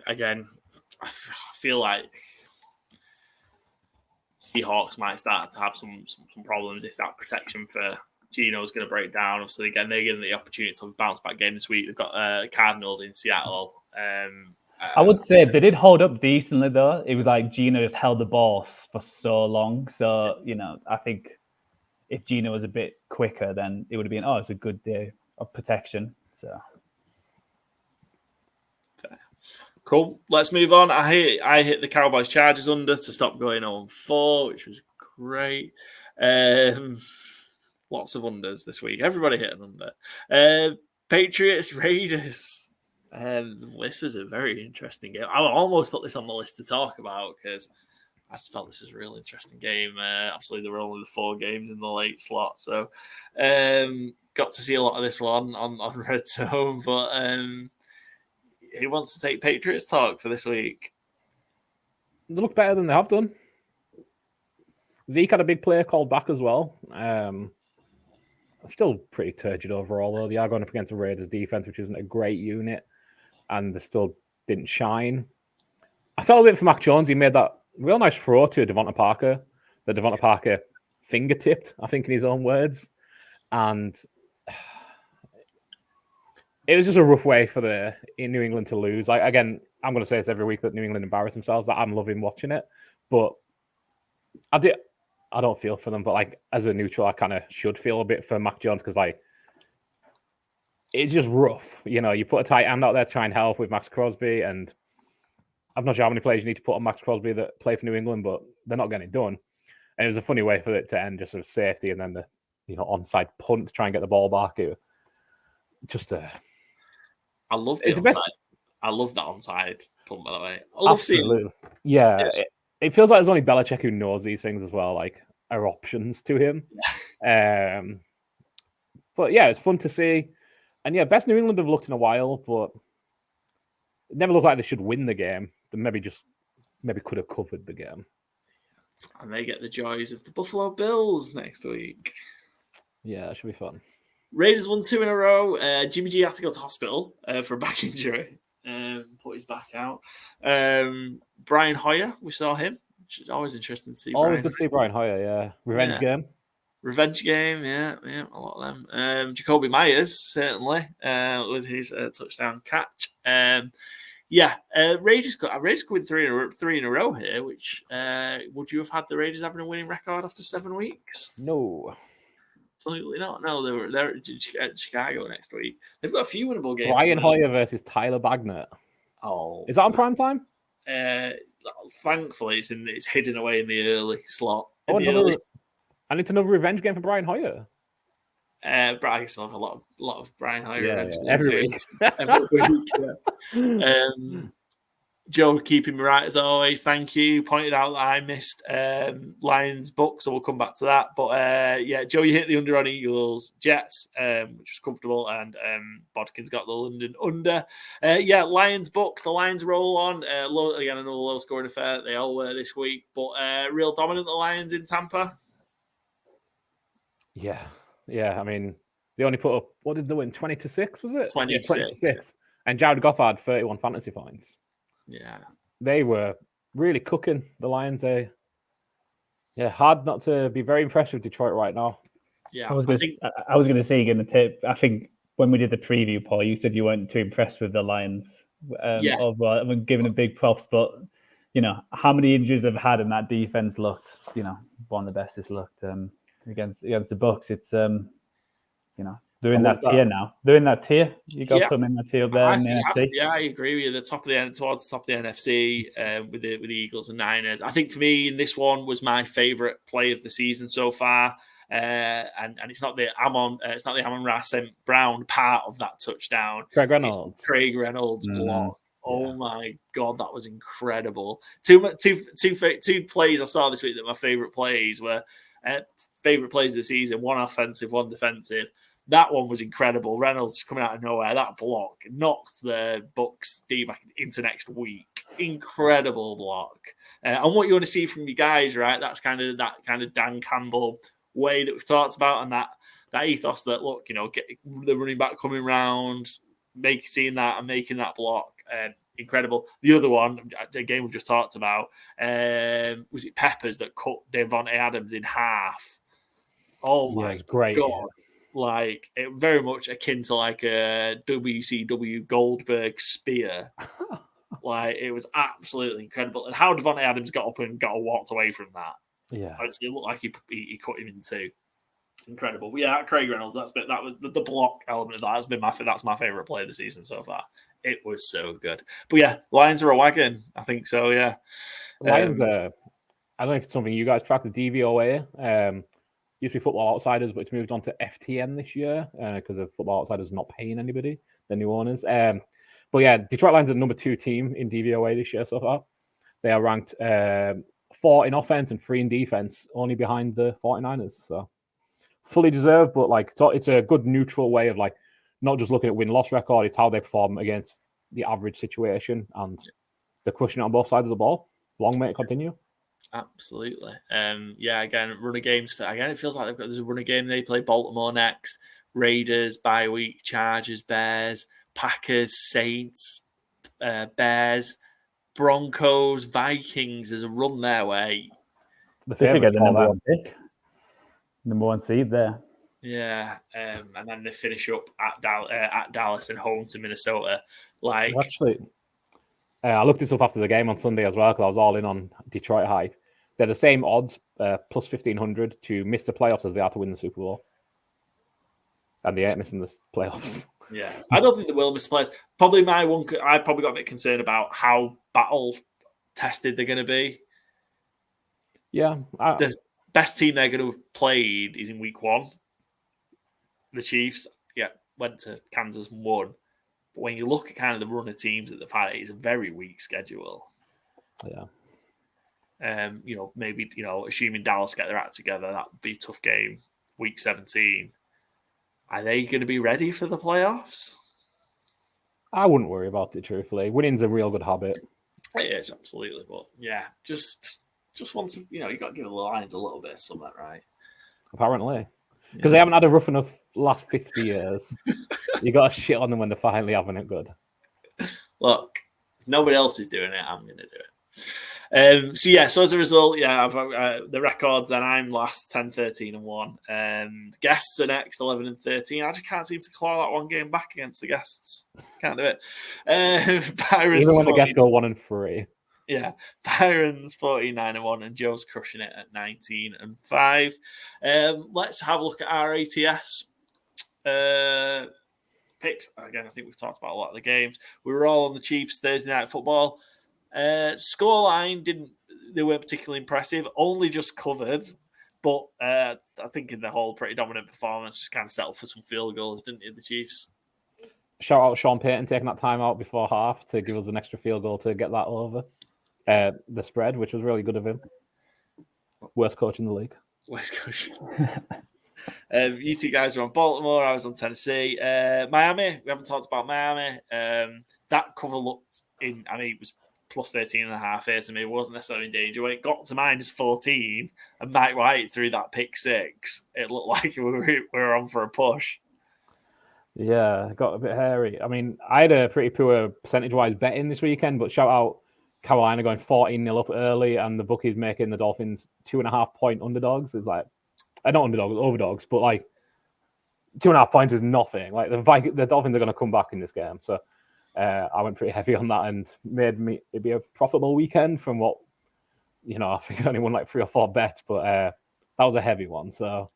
Again, I feel like Seahawks might start to have some problems if that protection for Gino is going to break down. Obviously, again, they're getting the opportunity to have a bounce back game this week. They've got Cardinals in Seattle. I would say they did hold up decently, though. It was like Gino just held the ball for so long. So, I think if Gino was a bit quicker, then it would have been, it's a good day of protection. So, cool. Let's move on. I hit the Cowboys Chargers under to stop going on 4, which was great. Lots of unders this week. Everybody hit an under. Patriots Raiders. This was a very interesting game. I almost put this on the list to talk about because I just felt this was a real interesting game. Obviously, there were only the 4 games in the late slot, so got to see a lot of this one on Red Zone. But who wants to take Patriots talk for this week? They look better than they have done. Zeke had a big play called back as well. Still pretty turgid overall, though. They are going up against the Raiders defense, which isn't a great unit, and they still didn't shine. I felt a bit for Mac Jones. He made that real nice throw to Devonta Parker that Devonta Parker fingertipped, I think, in his own words. And it was just a rough way for New England to lose. Again, I'm going to say this every week that New England embarrass themselves. That I'm loving watching it, but I don't feel for them, but like as a neutral, I kind of should feel a bit for Mac Jones because like it's just rough. You put a tight end out there to try and help with Max Crosby, and I'm not sure how many players you need to put on Max Crosby that play for New England, but they're not getting it done. And it was a funny way for it to end, just sort of safety, and then the onside punt to try and get the ball back. I love the onside. I love that onside punt, by the way. I love seeing. Yeah. It feels like there's only Belichick who knows these things as well, like are options to him. But yeah, it's fun to see. And yeah, best New England have looked in a while, but it never looked like they should win the game. They maybe could have covered the game. And they get the joys of the Buffalo Bills next week. Yeah, it should be fun. Raiders won 2 in a row. Jimmy G had to go to hospital for a back injury. Put his back out. Brian Hoyer, we saw him. Which is always interesting to see. Always good to see Brian Hoyer, yeah. Revenge game, yeah, a lot of them. Jacoby Myers, certainly, with his touchdown catch. Raiders could win 3 in a row here, which would you have had the Raiders having a winning record after 7 weeks? No. Absolutely not. No, they're at Chicago next week. They've got a few winnable games. Brian Hoyer versus Tyler Bagnett. Oh, is that on prime time? Thankfully, it's hidden away in the early slot. And it's another revenge game for Brian Hoyer. I guess I'll have a lot of Brian Hoyer every week. Every week. Yeah. Joe keeping me right as always. Thank you. Pointed out that I missed Lions Bucks, so we'll come back to that. But Joe, you hit the under on Eagles Jets, which was comfortable, and Bodkin's got the London under. Lions Bucks. The Lions roll on. Again, another low scoring affair. They all were this week, but real dominant the Lions in Tampa. Yeah. I mean, they only put up, what did they win? 20-6, was it? 26. 20-6. Yeah. And Jared Goff had 31 fantasy points. Yeah. They were really cooking, the Lions. Hard not to be very impressed with Detroit right now. Yeah. I was going to say you're going to tip. I think when we did the preview, Paul, you said you weren't too impressed with the Lions. Overall, I'm giving a big props, but how many injuries they've had, and that defense looked, one of the best it's looked against the Bucks. It's they're in that tier now. They're in that tier. You got to put them in that tier up there in the NFC. I agree with you. The top of the end, towards the top of the NFC, with the Eagles and Niners. I think for me, in this one was my favorite play of the season so far. And it's not the Amon-Ra St. Brown part of that touchdown. Craig Reynolds block. Oh my God, that was incredible. Two plays I saw this week that my favorite plays were favorite plays of the season. One offensive, one defensive. That one was incredible. Reynolds coming out of nowhere. That block knocked the Bucks D-back into next week. Incredible block. And what you want to see from you guys, right? That's kind of Dan Campbell way that we've talked about, and that ethos that, look, get the running back coming round, seeing that and making that block. Incredible. The other one, the game we've just talked about, was it Peppers that cut Devontae Adams in half? Oh my it's great. God. Like, it very much akin to like a WCW Goldberg spear. Like, it was absolutely incredible. And how Devontae Adams got up and walked away from that. Yeah. It looked like he cut him in two. Incredible. But yeah, Craig Reynolds, that was the block element of that. That's my favorite play of the season so far. It was so good. But yeah, Lions are a wagon. I think so, yeah. Lions I don't know if it's something you guys track, the DVOA. Used to be Football Outsiders, but it's moved on to FTN this year because of Football Outsiders not paying anybody, the new owners. But yeah, Detroit Lions are the number 2 team in DVOA this year so far. They are ranked 4 in offense and 3 in defense, only behind the 49ers. So fully deserved, but it's a good neutral way of not just looking at win-loss record, it's how they perform against the average situation, and they're crushing it on both sides of the ball. Long may it continue. Absolutely. Again, runner games. It feels like there's a runner game. They play Baltimore next, Raiders, bye week, Chargers, Bears, Packers, Saints, Bears, Broncos, Vikings. There's a run there where the favorite number 1 pick, number 1 seed there. Yeah, and then they finish up at Dallas and home to Minnesota. Actually, I looked this up after the game on Sunday as well because I was all in on Detroit hype. They're the same odds, plus 1,500 to miss the playoffs as they are to win the Super Bowl. And they ain't missing the playoffs. Yeah, I don't think they will miss the playoffs. Probably I've probably got a bit concerned about how battle tested they're going to be. Yeah. The best team they're going to have played is in week 1. The Chiefs, went to Kansas and won. But when you look at kind of the run of teams that they've had, it's a very weak schedule. Yeah. Maybe, assuming Dallas get their act together, that would be a tough game. Week 17. Are they going to be ready for the playoffs? I wouldn't worry about it, truthfully. Winning's a real good habit. It is, absolutely. But yeah, just want to, you got to give the Lions a little bit of something, right? Apparently. Because they haven't had a rough enough last 50 years. You got to shit on them when they're finally having it good. Look, if nobody else is doing it, I'm going to do it. So as a result, I've the records, and I'm last 10, 13, and 1. Guests are next 11 and 13. I just can't seem to claw that one game back against the guests. Can't do it. Even when the guests go 1 and 3. Yeah, Byron's 49 and 1, and Joe's crushing it at 19 and 5. Let's have a look at our ATS picks. Again, I think we've talked about a lot of the games. We were all on the Chiefs Thursday Night Football. Scoreline they weren't particularly impressive. Only just covered, but I think in the whole pretty dominant performance, just kind of settled for some field goals, didn't you, the Chiefs? shout out Sean Payton taking that time out before half to give us an extra field goal to get that over the spread, which was really good of him. Worst coach in the league. West Coast. You two guys were on Baltimore. I was on Tennessee. Miami. We haven't talked about Miami. That cover looked it was plus 13.5 here to me. It wasn't necessarily in danger. When it got to -14 and Mike White threw that pick six, it looked like we were on for a push. Yeah, it got a bit hairy. I mean, I had a pretty poor percentage-wise betting this weekend, but shout out Carolina going 14-0 up early, and the bookies making the Dolphins 2.5-point underdogs. It's like, not underdogs, overdogs, but like 2.5 points is nothing. Like the Dolphins are going to come back in this game, so I went pretty heavy on that and made it be a profitable weekend from what I think I only won like 3 or 4 bets, but that was a heavy one. So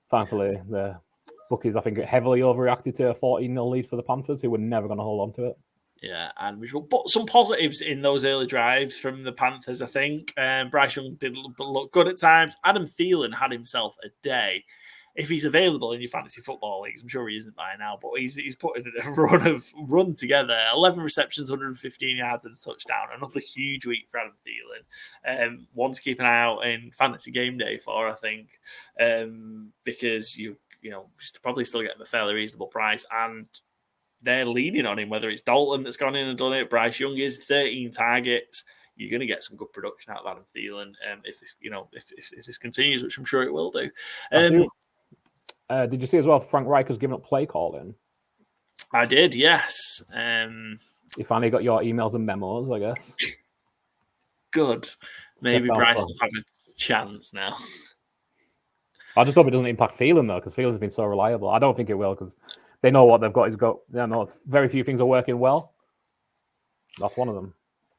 thankfully the bookies, I think, heavily overreacted to a 14-0 lead for the Panthers, who were never going to hold on to it. Yeah, and we should put some positives in those early drives from the Panthers, I think. Bryce Young did look good at times. Adam Thielen had himself a day. If he's available in your fantasy football leagues, I'm sure he isn't by now, but he's putting a run together. 11 receptions, 115 yards and a touchdown. Another huge week for Adam Thielen. One to keep an eye out in Fantasy Gameday for, I think, because you probably still get him a fairly reasonable price, and they're leaning on him, whether it's Dalton that's gone in and done it, Bryce Young is 13 targets. You're going to get some good production out of Adam Thielen if this continues, which I'm sure it will do. Did you see as well Frank Reich has given up play calling? I did, yes. You finally got your emails and memos, I guess. Good. Maybe Bryce will have a chance now. I just hope it doesn't impact Thielen, though, because Thielen's been so reliable. I don't think it will, because they know what they've got. Very few things are working well. That's one of them.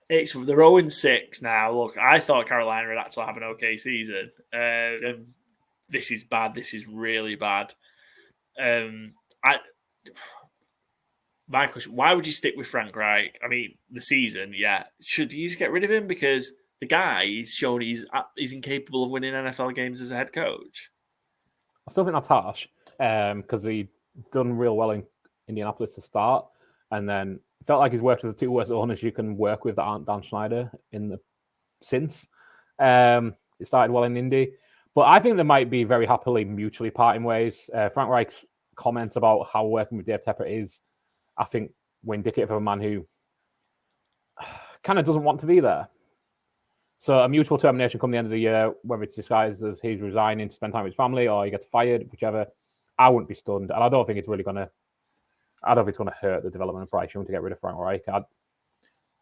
They're 0-6 now. Look, I thought Carolina would actually have an okay season. And this is bad. This is really bad. My question, why would you stick with Frank Reich? I mean, the season, yeah. Should you just get rid of him? Because the guy, he's shown he's incapable of winning NFL games as a head coach. I still think that's harsh, because he done real well in Indianapolis to start, and then felt like he's worked with the 2 worst owners you can work with that aren't Dan Schneider since. It started well in Indy. But I think they might be very happily mutually parting ways. Frank Reich's comments about how working with Dave Tepper is, I think, were indicative of a man who kind of doesn't want to be there. So a mutual termination come the end of the year, whether it's disguised as he's resigning to spend time with his family or he gets fired, whichever, I wouldn't be stunned. And I don't think it's really going to hurt the development of Bryce Young to get rid of Frank Reich.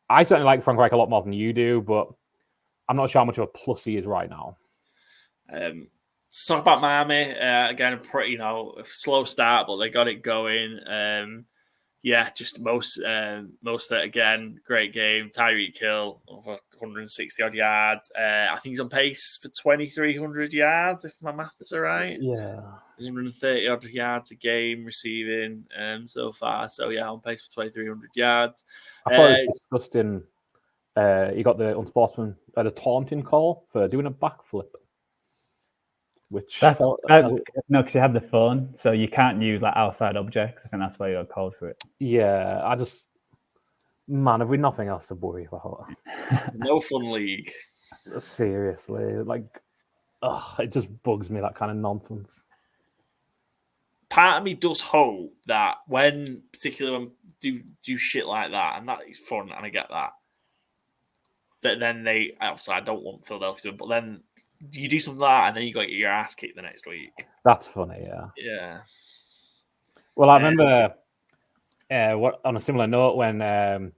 I certainly like Frank Reich a lot more than you do, but I'm not sure how much of a plus he is right now. Let's talk about Miami. Again, a pretty, a slow start, but they got it going. Just most of it again. Great game. Tyreek Hill over 160 odd yards. I think he's on pace for 2,300 yards, if my maths are right. Yeah, he's 130 odd yards a game receiving so far. So yeah, on pace for 2,300 yards. I thought it was disgusting. He got the taunting call for doing a backflip. Which no, because you had the phone, so you can't use like outside objects. I think that's why you got called for it. Yeah, have we nothing else to worry about? No fun league. Seriously, it just bugs me, that kind of nonsense. Part of me does hope that particularly when do shit like that, and that is fun, and I get that then they, obviously I don't want Philadelphia, but then you do something like that, and then you got your ass kicked the next week. That's funny, yeah. Yeah. Well, I remember on a similar note when the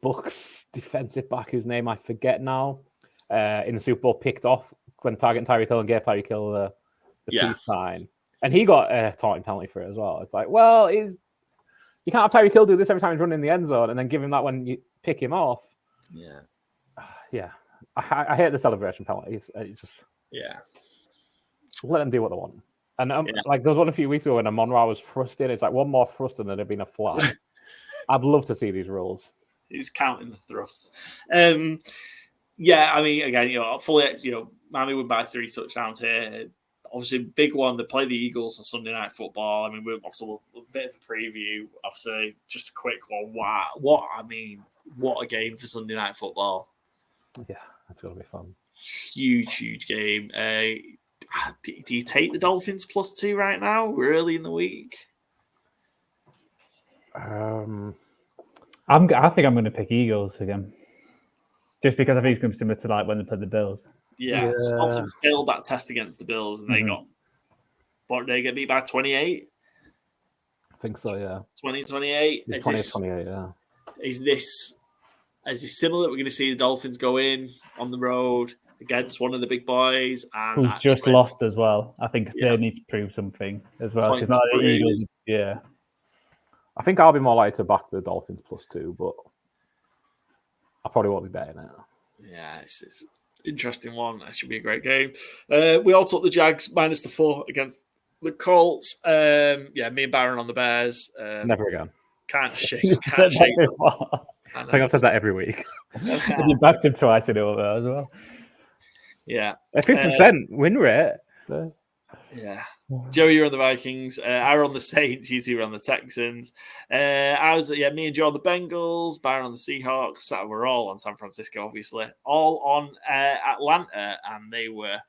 Bucs defensive back, whose name I forget now, in the Super Bowl picked off when targeting Tyreek Hill and gave Tyreek Hill the peace sign, and he got a taunting penalty for it as well. It's like, well, you can't have Tyreek Hill do this every time he's running in the end zone, and then give him that when you pick him off. Yeah. Yeah. I hate the celebration penalties. It's just let them do what they want. And there was one a few weeks ago when Amon-Ra was thrusting. It's like one more thrust and there'd have been a flag. I'd love to see these rules. He was counting the thrusts. I mean, again, fully, Miami would buy 3 touchdowns here. obviously, big one. They play the Eagles on Sunday Night Football. I mean, we're also a bit of a preview. Obviously, just a quick one. Wow, what a game for Sunday Night Football. Yeah, that's going to be fun. Huge game. Do you take the Dolphins +2 right now? We're early in the week. I think I'm going to pick Eagles again, just because I think it's going to be similar to like when they played the Bills. Yeah. Dolphins failed that test against the Bills, and they get beat by 28. I think so. Yeah. 20-28. 20-28. Yeah. Is this similar? We're going to see the Dolphins go in on the road against one of the big boys, and who's just lost as well. I think they need to prove something as well. It's not the Eagles. Yeah. I think I'll be more likely to back the Dolphins +2, but I probably won't be betting it. Yeah, it's an interesting one. That should be a great game. We all took the Jags -4 against the Colts. Me and Baron on the Bears. Never again. Can't shake. I think I've said that every week. You backed him twice in over as well. Yeah. A 50% win rate. Yeah. Joe, you're on the Vikings. I were on the Saints. You two were on the Texans. Me and Joe on the Bengals. Byron on the Seahawks. We're all on San Francisco, obviously. All on Atlanta, and they were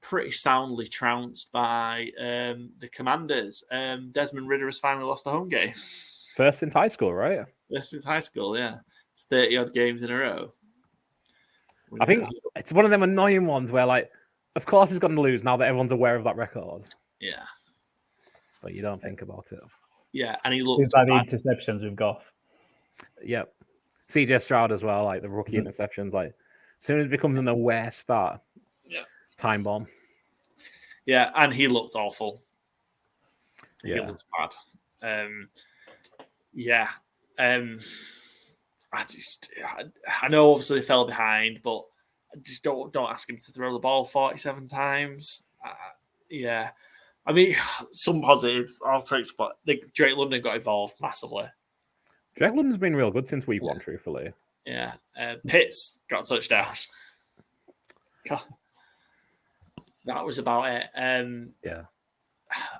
pretty soundly trounced by the Commanders. Desmond Ridder has finally lost a home game. First since high school, right? First since high school, yeah. It's 30-odd games in a row. I think it's one of them annoying ones where, like, of course he's going to lose now that everyone's aware of that record. Yeah. But you don't think about it. Yeah, and he looked by the interceptions with Goff. Yep. CJ Stroud as well, like the rookie interceptions. Like, as soon as it becomes an aware start, time bomb. Yeah, and he looked awful. Yeah. He looked bad. I know obviously they fell behind, but just don't ask him to throw the ball 47 times. I mean, some positives, I'll take, but Drake London got involved massively. Drake London's been real good since week 1, truthfully. Yeah. Pitts got a touchdown. That was about it.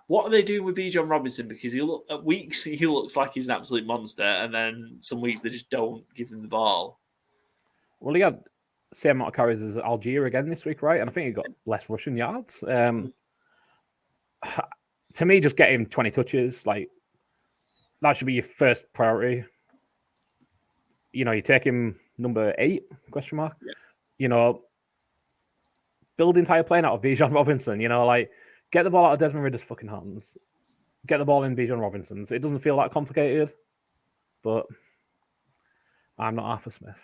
What are they doing with Bijan Robinson? Because at weeks he looks like he's an absolute monster, and then some weeks they just don't give him the ball. Well, he had the same amount of carries as Algier again this week, right? And I think he got less rushing yards. To me, just get him 20 touches. Like, that should be your first priority. You know, you take him number 8, ? Yeah. You know, build the entire plane out of Bijan Robinson. You know, like, get the ball out of Desmond Ridder's fucking hands. Get the ball in Bijan Robinson's. It doesn't feel that complicated, but I'm not Arthur Smith.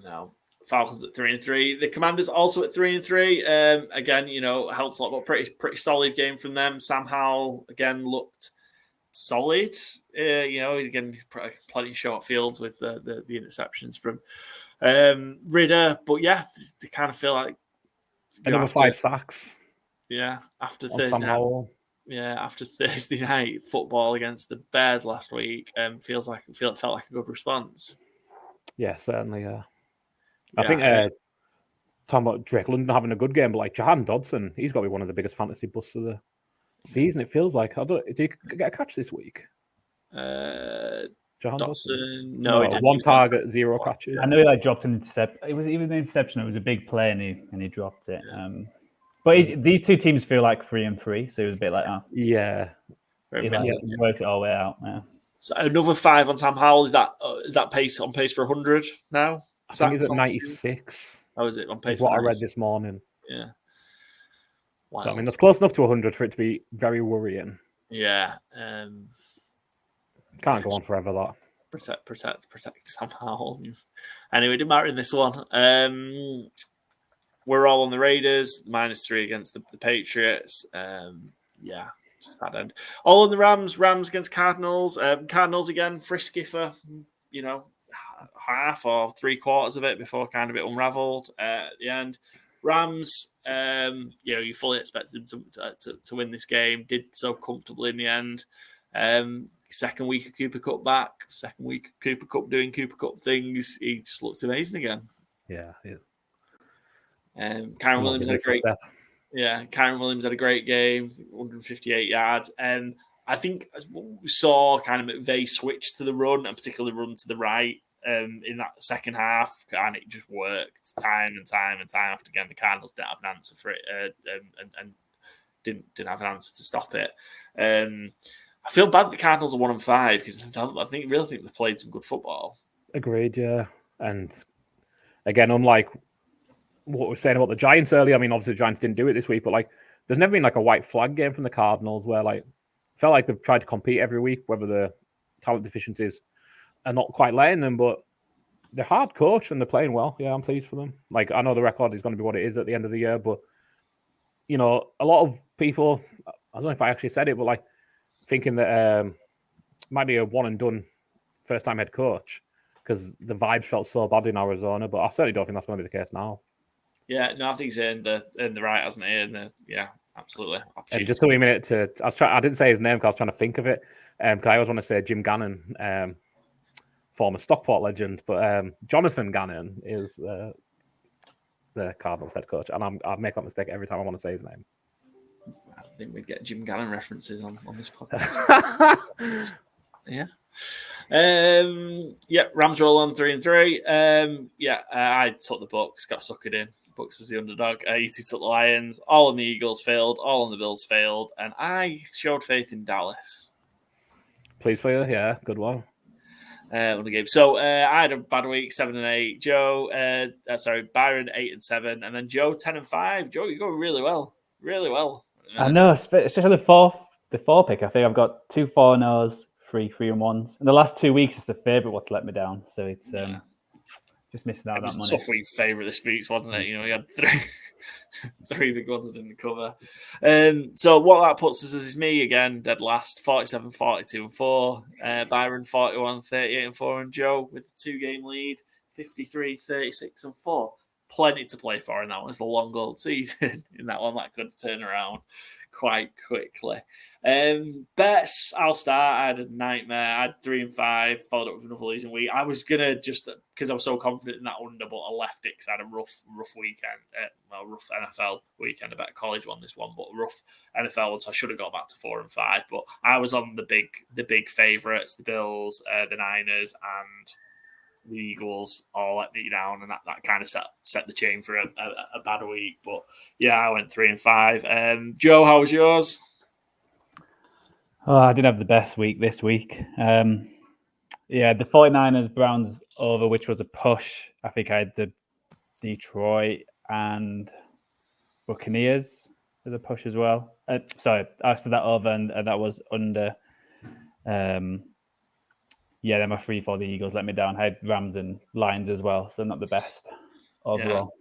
No. Falcons at 3-3. The Commanders also at 3-3. Again, you know, helps a lot, but pretty solid game from them. Sam Howell again looked solid. You know, again, plenty of short fields with the interceptions from Ridder. But yeah, they kind of feel like another 5 sacks. Yeah, after Thursday night football against the Bears last week, felt like a good response. Yeah, certainly. I think talking about Drake London having a good game, but like Jahan Dodson, he's got to be one of the biggest fantasy busts of the season. It feels like. Did he get a catch this week? Jahan Dodson? No, he didn't. 1 target, 0 catches. I know he dropped an interception. It was even the interception. It was a big play, and he dropped it. But these two teams feel like 3-3, so it was a bit like, yeah, he worked it all the way out. Yeah. So another 5 on Sam Howell. Is that pace for 100 now? I think he's at 96. How is it on pace? What I read this morning. Yeah. Wow. So, I mean, that's close enough to 100 for it to be very worrying. Yeah. Can't go on forever, that. Protect Sam Howell. Anyway, it didn't matter in this one. We're all on the Raiders, -3 against the Patriots. Just that end. All on the Rams against Cardinals. Cardinals again, frisky for, you know, half or 3/4 of it before kind of it unraveled at the end. Rams, you fully expected them to win this game. Did so comfortably in the end. Second week of Cooper Kupp back. Second week of Cooper Kupp doing Cooper Kupp things. He just looked amazing again. Yeah. Kyron Williams had a great. Yeah, Kyron Williams had a great game, 158 yards. I think we saw kind of McVay switch to the run, and particularly run to the right in that second half, and it just worked time and time after again. The Cardinals didn't have an answer for it, and didn't have an answer to stop it. I feel bad the Cardinals are 1-5 because I really think they've played some good football. Agreed, yeah. And again, unlike what we were saying about the Giants earlier, I mean, obviously the Giants didn't do it this week, but like, there's never been like a white flag game from the Cardinals where like felt like they've tried to compete every week, whether the talent deficiencies are not quite letting them, but they're hard coached and they're playing well. Yeah, I'm pleased for them. Like, I know the record is going to be what it is at the end of the year, but you know, a lot of people, I don't know if I actually said it, but like thinking that might be a one and done first time head coach because the vibes felt so bad in Arizona, but I certainly don't think that's going to be the case now. Yeah, no, I think he's earned the right, hasn't he? Yeah, absolutely. And just a wee minute I didn't say his name because I was trying to think of it. Because I always want to say Jim Gannon, former Stockport legend, but Jonathan Gannon is the Cardinals head coach, and I make that mistake every time I want to say his name. I think we'd get Jim Gannon references on this podcast. Yeah. Rams roll on 3-3. I took the Bucks, got suckered in. Bucks is the underdog. ET took the Lions. All on the Eagles failed. All on the Bills failed. And I showed faith in Dallas. Please for you, yeah, good one. On the game. So I had a bad week, 7-8. Joe, Byron 8-7, and then Joe 10-5. Joe, you're going really well. I know, especially the four pick. I think I've got 2 4-0s, 3 3-1s. In the last 2 weeks, it's the favourite what's let me down. So it's just missing out on that money. It was a tough week favourite this week, wasn't it? You know, you had three big ones that didn't cover. So what that puts us is me again, dead last, 47, 42 and 4. Byron 41, 38 and 4, and Joe with a 2-game lead, 53, 36 and 4. Plenty to play for in that one. It's a long old season in that one that could turn around quite quickly. Bets, I'll start. I had a nightmare. I had 3-5, followed up with another losing week. I was gonna just because I was so confident in that under, but I left it because I had a rough weekend. Rough NFL weekend. I bet college won this one, but rough NFL one. So I should have got back to 4-5. But I was on the big favourites, the Bills, the Niners, and the Eagles all let me down, and that kind of set the chain for a bad week. But yeah, I went 3-5. Joe, how was yours? Oh, I didn't have the best week this week. The 49ers Browns over, which was a push. I think I had the Detroit and Buccaneers as a push as well. I said that over, and that was under. Then my 3 for the Eagles let me down. I had Rams and Lions as well, so not the best overall.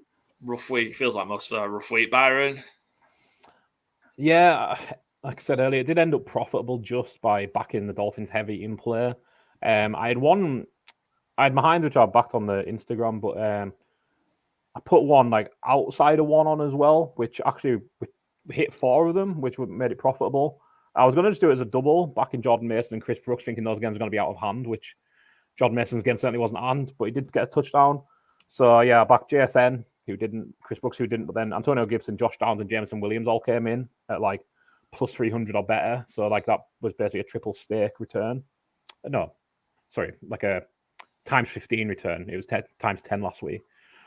Yeah. Rough week. Feels like most of a rough week, Byron. Yeah, like I said earlier, it did end up profitable just by backing the Dolphins heavy in play. I had my hand, which I backed on the Instagram, but I put one like outside of one on as well, which actually hit 4 of them, which made it profitable. I was going to just do it as a double, backing Jordan Mason and Chris Brooks, thinking those games are going to be out of hand, which Jordan Mason's game certainly wasn't hand, but he did get a touchdown. So yeah, I backed JSN, who didn't, Chris Brooks, who didn't, but then Antonio Gibson, Josh Downs, and Jameson Williams all came in at like plus 300 or better. So like that was basically a triple stake return. No, sorry, like a times 15 return. It was times 10 last week.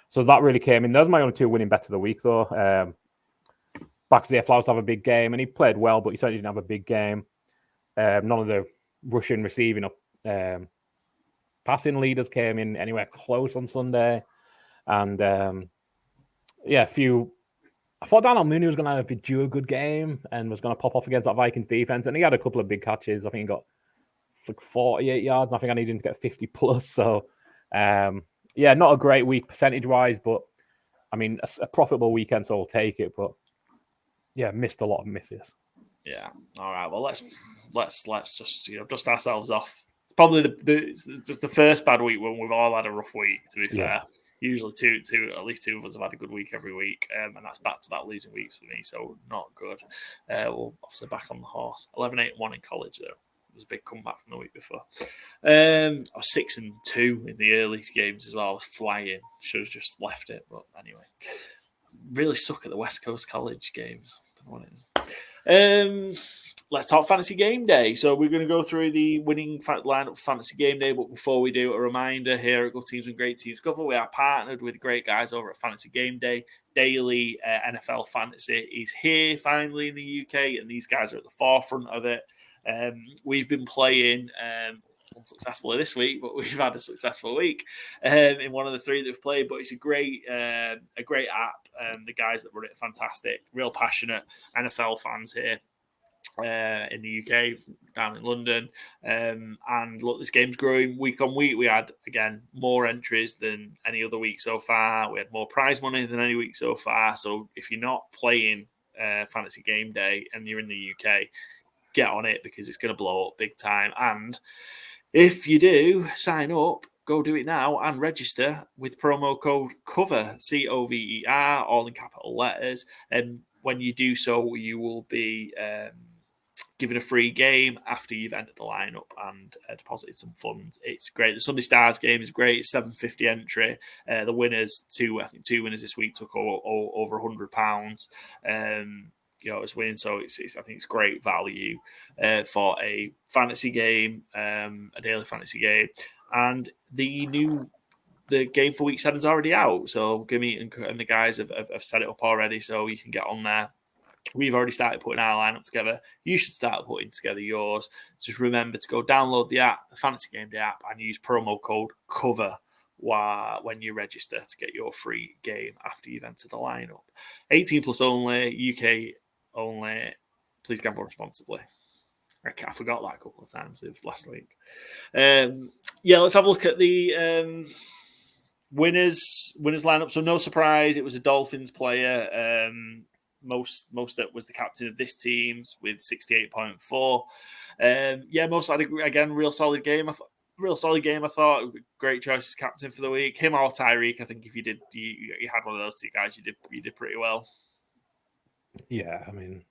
So that really came in. Those are my only 2 winning bets of the week, though. Baxter Flowers have a big game, and he played well, but he certainly didn't have a big game. None of the rushing, receiving, passing leaders came in anywhere close on Sunday. And a few. I thought Daniel Mooney was going to do a good game and was going to pop off against that Vikings defense, and he had a couple of big catches. I think he got like 48 yards. I think I needed him to get 50 plus. So, not a great week percentage wise, but I mean a profitable weekend, so we'll take it. But yeah, missed a lot of misses. Yeah. All right. Well, let's just dust ourselves off. Probably just the first bad week when we've all had a rough week. To be fair, usually at least 2 of us have had a good week every week, and that's back-to-back losing weeks for me. So not good. We'll obviously back on the horse. 11-8-1 in college though. It was a big comeback from the week before. I was 6-2 in the early games as well. I was flying. Should have just left it, but anyway. really suck at the West Coast College games. I don't know what it is. Let's talk Fantasy Game Day. So we're going to go through the winning lineup for Fantasy Game Day. But before we do, a reminder here at Good Teams and Great Teams Cover, we are partnered with great guys over at Fantasy Game Day. Daily NFL Fantasy is here finally in the UK, and these guys are at the forefront of it. We've been playing unsuccessfully this week, but we've had a successful week in one of the three that we've played. But it's a great app. The guys that run it are fantastic, real passionate NFL fans here. In the UK, down in London. And look, this game's growing week on week. We had, again, more entries than any other week so far. We had more prize money than any week so far. So if you're not playing Fantasy Game Day and you're in the UK, get on it because it's going to blow up big time. And if you do, sign up. Go do it now and register with promo code COVER, COVER, all in capital letters. And when you do so, you will be given a free game after you've entered the lineup and deposited some funds. It's great. The Sunday Stars game is great. It's $7.50 entry. The winners, two winners this week took over £100. It's winning. So I think it's great value for a fantasy game, a daily fantasy game, and the game for week 7 is already out. So Gimme and the guys have set it up already, so you can get on there. We've already started putting our lineup together. You should start putting together yours. Just remember to go download the app, the Fantasy Gameday app, and use promo code COVER when you register to get your free game after you've entered the lineup. 18 plus only, UK only. Please gamble responsibly. I forgot that a couple of times last week. Let's have a look at the winners lineup. So no surprise, it was a Dolphins player. Most that was the captain of this team's with 68.4. Most again, real solid game. I thought. Great choice as captain for the week. Him or Tyreek. I think if you had one of those two guys, you did pretty well. Yeah, I mean,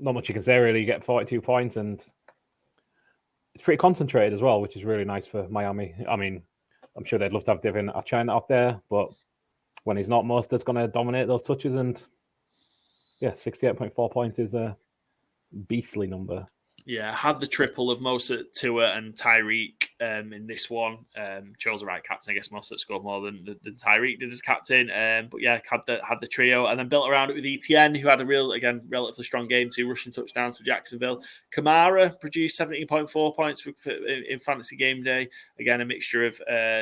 not much you can say really. You get 42 points, and it's pretty concentrated as well, which is really nice for Miami. I mean, I'm sure they'd love to have Devin Achane out there, but when he's not, Mostert's going to dominate those touches. And 68.4 points is a beastly number. Yeah, had the triple of Mostert, Tua, and Tyreek in this one. Chose the right captain. I guess Mostert scored more than Tyreek did as captain. Had the trio, and then built around it with ETN, who had a relatively strong game, 2 rushing touchdowns for Jacksonville. Kamara produced 17.4 points in Fantasy Game Day. Again, a mixture of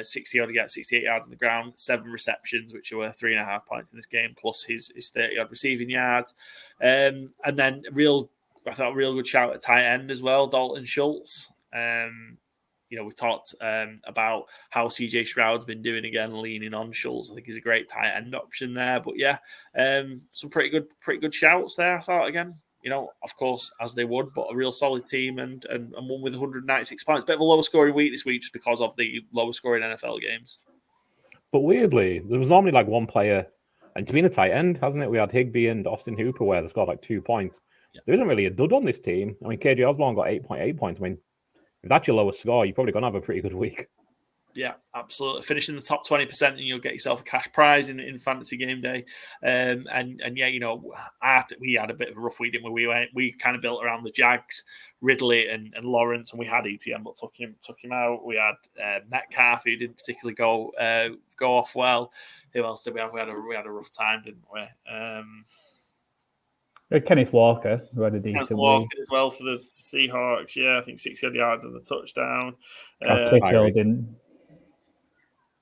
68 yards on the ground, 7 receptions, which are worth 3.5 points in this game, plus his 30-yard receiving yards. And then I thought a real good shout at tight end as well, Dalton Schultz. We talked about how CJ Stroud's been doing again, leaning on Schultz. I think he's a great tight end option there. But some pretty good shouts there. I thought again, of course, as they would, but a real solid team and one with 196 points. Bit of a lower scoring week this week just because of the lower scoring NFL games. But weirdly, there was normally like one player, and to be in a tight end, hasn't it? We had Higbee and Austin Hooper where they scored like 2 points. Yeah. There isn't really a dud on this team. I mean, KJ Osborne got 8.8 points. I mean, if that's your lowest score, you're probably going to have a pretty good week. Yeah, absolutely. Finish in the top 20% and you'll get yourself a cash prize in Fantasy Game Day. We had a bit of a rough week, didn't we? We kind of built around the Jags, Ridley and Lawrence, and we had ETN, but took him out. We had Metcalf, who didn't particularly go off well. Who else did we have? We had a rough time, didn't we? Kenneth Walker, who had a decent Kenneth Walker as well for the Seahawks. Yeah, I think 60 yards on the touchdown. Kittle didn't.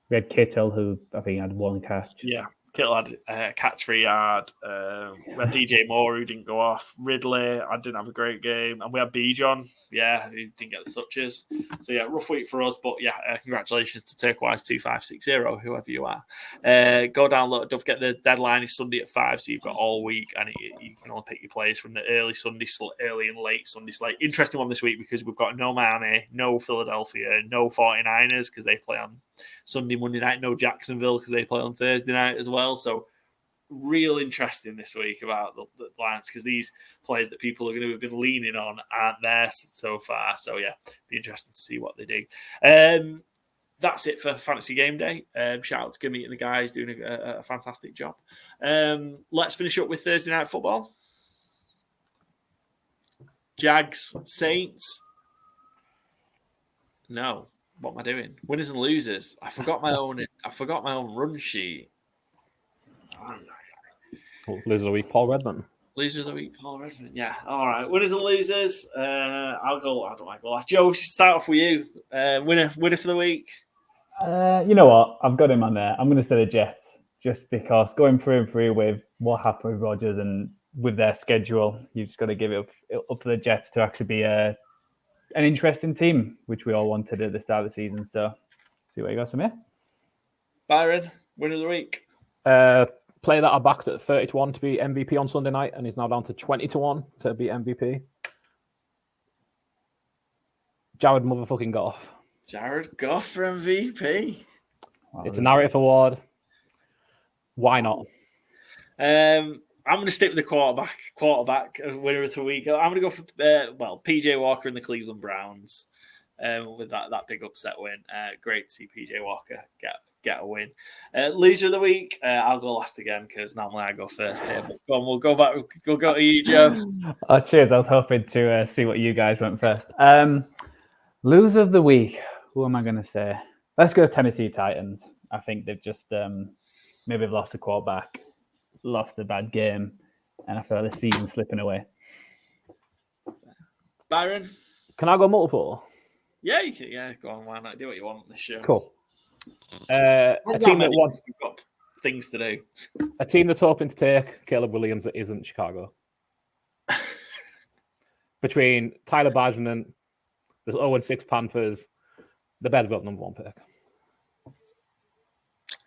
We had Kittle, who I think had 1 catch. Yeah, Kittle had a catch for a yard. We had DJ Moore, who didn't go off. Ridley, I didn't have a great game. And we had Bijan, who didn't get the touches. So, rough week for us. But, congratulations to Turquoise2560, whoever you are. Go download. Don't forget the deadline is Sunday at 5, so you've got all week. And you can only pick your players from the early and late Sunday slate. Interesting one this week because we've got no Miami, no Philadelphia, no 49ers because they play on Sunday, Monday night, no Jacksonville because they play on Thursday night as well. So real interesting this week about the lineups because these players that people are going to have been leaning on aren't there so far. So be interesting to see what they do. that's it for Fantasy Game Day. Shout out to Gummy and the guys doing a fantastic job. Let's finish up with Thursday Night Football. Jags, Saints. No, what am I doing? Winners and losers. I forgot my own run sheet. Loser of the week, Paul Redmond. Losers of the week, Paul Redmond. Yeah, all right. Winners and losers. I'll go. I don't like go last. Joe, start off with you. Winner for the week. You know what? I've got him on there. I'm going to say the Jets, just because going through and through with what happened with Rodgers and with their schedule, you've just got to give it up to the Jets to actually be an interesting team, which we all wanted at the start of the season. So, see what you got from here. Byron, winner of the week. Player that I backed at 30-1 to be MVP on Sunday night, and he's now down to 20-1 to be MVP. Jared motherfucking Goff. Jared Goff for MVP. It's a narrative award. Why not? I'm going to stick with the quarterback winner of the week. I'm going to go for PJ Walker and the Cleveland Browns with that big upset win. Great to see PJ Walker get a win. Loser of the week. I'll go last again because normally I go first here. But go on, we'll go back. We'll go to you, Joe. Oh, cheers! I was hoping to see what you guys went first. Loser of the week. Who am I going to say? Let's go to Tennessee Titans. I think they've just maybe they've lost a quarterback, lost a bad game, and I feel the season's slipping away. Byron? Can I go multiple? Yeah, you can. Yeah, go on. Why not? Do what you want on this show. Cool. A team that wants got things to do. A team that's hoping to take Caleb Williams that isn't Chicago. Between Tyler Badgman, the 0-6 Panthers, the Bears got number 1 pick.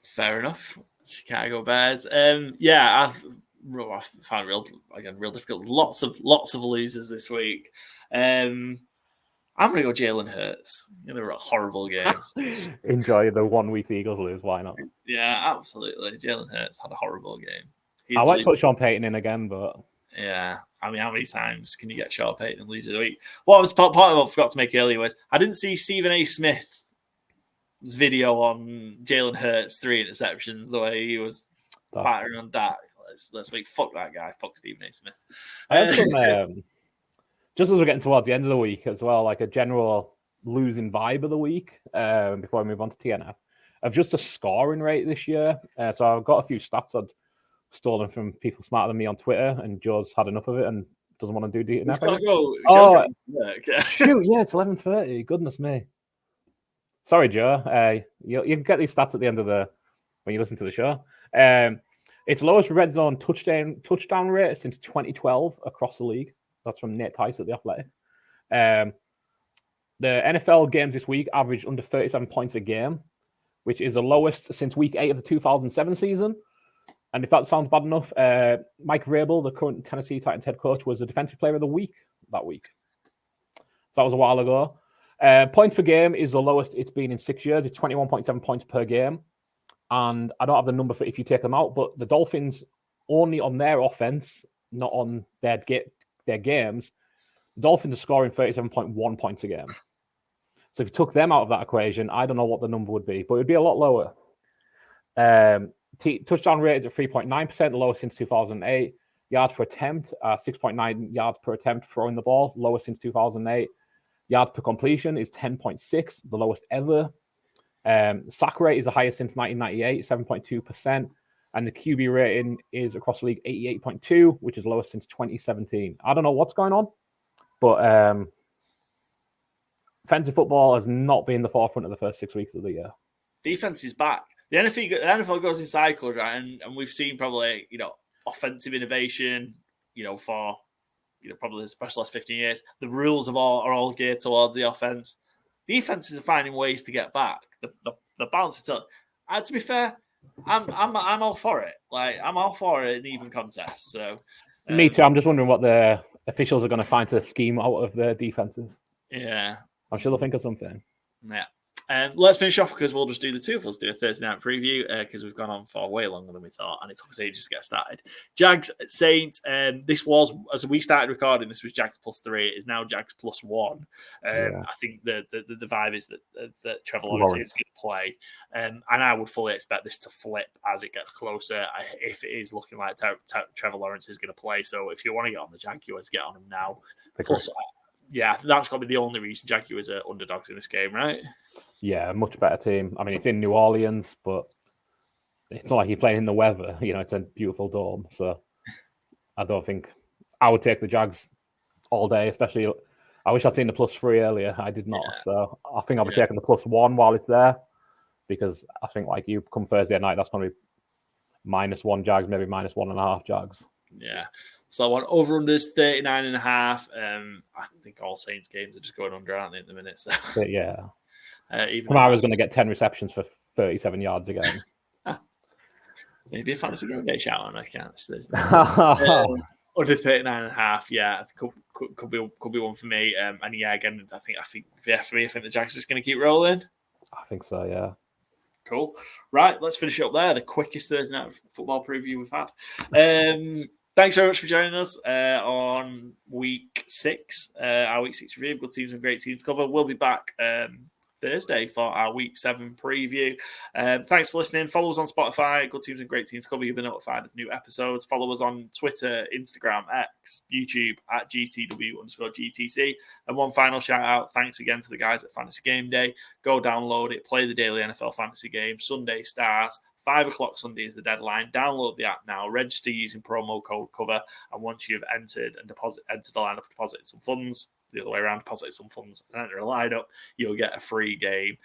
Fair enough. Chicago Bears. I found real difficult. Lots of losers this week. I'm going to go Jalen Hurts. A horrible game. Enjoy the 1 week the Eagles lose. Why not? Yeah, absolutely. Jalen Hurts had a horrible game. I might put Sean Payton in again, but... Yeah. I mean, how many times can you get Sean Payton and lose of the week? What I was part of what I forgot to make earlier was I didn't see Stephen A. Smith's video on Jalen Hurts 3 interceptions the way he was battering on Dak. Let's make fuck that guy. Fuck Stephen A. Smith. I had some... just as we're getting towards the end of the week as well, like a general losing vibe of the week, before I move on to TNF, of just a scoring rate this year. So I've got a few stats I'd stolen from people smarter than me on Twitter, and Joe's had enough of it and doesn't want to do DNF. Shoot, yeah, it's 11:30. Goodness me. Sorry, Joe. You can get these stats at the end of when you listen to the show. It's lowest red zone touchdown rate since 2012 across the league. That's from Nate Tice at The Athletic. The NFL games this week averaged under 37 points a game, which is the lowest since week 8 of the 2007 season. And if that sounds bad enough, Mike Vrabel, the current Tennessee Titans head coach, was the defensive player of the week that week. So that was a while ago. Points per game is the lowest it's been in 6 years. It's 21.7 points per game. And I don't have the number for if you take them out, but the Dolphins, only on their offense, not on their games, the Dolphins are scoring 37.1 points a game. So if you took them out of that equation, I don't know what the number would be, but it'd be a lot lower. Touchdown rate is at 3.9%, the lowest since 2008. Yards per attempt, 6.9 yards per attempt throwing the ball, lowest since 2008. Yards per completion is 10.6, the lowest ever. Sack rate is the highest since 1998, 7.2%. And the QB rating is across the league 88.2, which is lowest since 2017. I don't know what's going on, but fantasy football has not been the forefront of the first 6 weeks of the year. Defense is back. The NFL goes in cycles, right? And we've seen probably, offensive innovation, for, probably especially the last 15 years. The rules are all geared towards the offense. Defenses are finding ways to get back. The balance is still. To be fair, I'm all for it. Like, I'm all for it in even contests. So me too. I'm just wondering what the officials are going to find to scheme out of their defenses. Yeah, I'm sure they'll think of something. Yeah. Let's finish off because we'll just do the two of us do a Thursday night preview because we've gone on for way longer than we thought and it took us ages to get started. Jags Saints. This was, as we started recording, this was Jags +3. It is now Jags +1. I think the vibe is that Trevor Lawrence is going to play, and I would fully expect this to flip as it gets closer. If it is looking like Trevor Lawrence is going to play, so if you want to get on the Jaguars, get on him now. Plus, yeah, that's got to be the only reason Jaguars are underdogs in this game, right? Yeah, much better team. I mean, it's in New Orleans, but it's not like you're playing in the weather. It's a beautiful dome. So I don't think I would take the Jags all day, especially I wish I'd seen the +3 earlier. I did not. Yeah. So I think I'll be taking the +1 while it's there because I think like you come Thursday night, that's going to be -1 Jags, maybe -1.5 Jags. Yeah. So I want over-unders 39.5. I think all Saints games are just going under, aren't they, at the minute? So yeah. Kamara's going to get 10 receptions for 37 yards again. Maybe a fantasy game day shout on. I can't. Under 39.5. Yeah, could be one for me. And yeah, again, I think for me, I think the Jags are just going to keep rolling. I think so. Yeah. Cool. Right, let's finish up there. The quickest Thursday night football preview we've had. Thanks very much for joining us on week 6, our week 6 review. Good teams and great teams cover. We'll be back Thursday for our week 7 preview. Thanks for listening. Follow us on Spotify. Good teams and great teams cover. You'll be notified of new episodes. Follow us on Twitter, Instagram, X, YouTube at GTW_GTC. And one final shout out. Thanks again to the guys at Fantasy Game Day. Go download it. Play the daily NFL fantasy game. Sunday starts. 5 o'clock Sunday is the deadline. Download the app now. Register using promo code COVER. And once you've entered the lineup, deposit some funds, the other way around, deposit some funds and enter a lineup, you'll get a free game.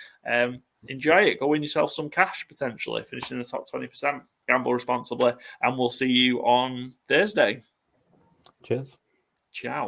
Enjoy it. Go win yourself some cash, potentially. Finish in the top 20%. Gamble responsibly. And we'll see you on Thursday. Cheers. Ciao.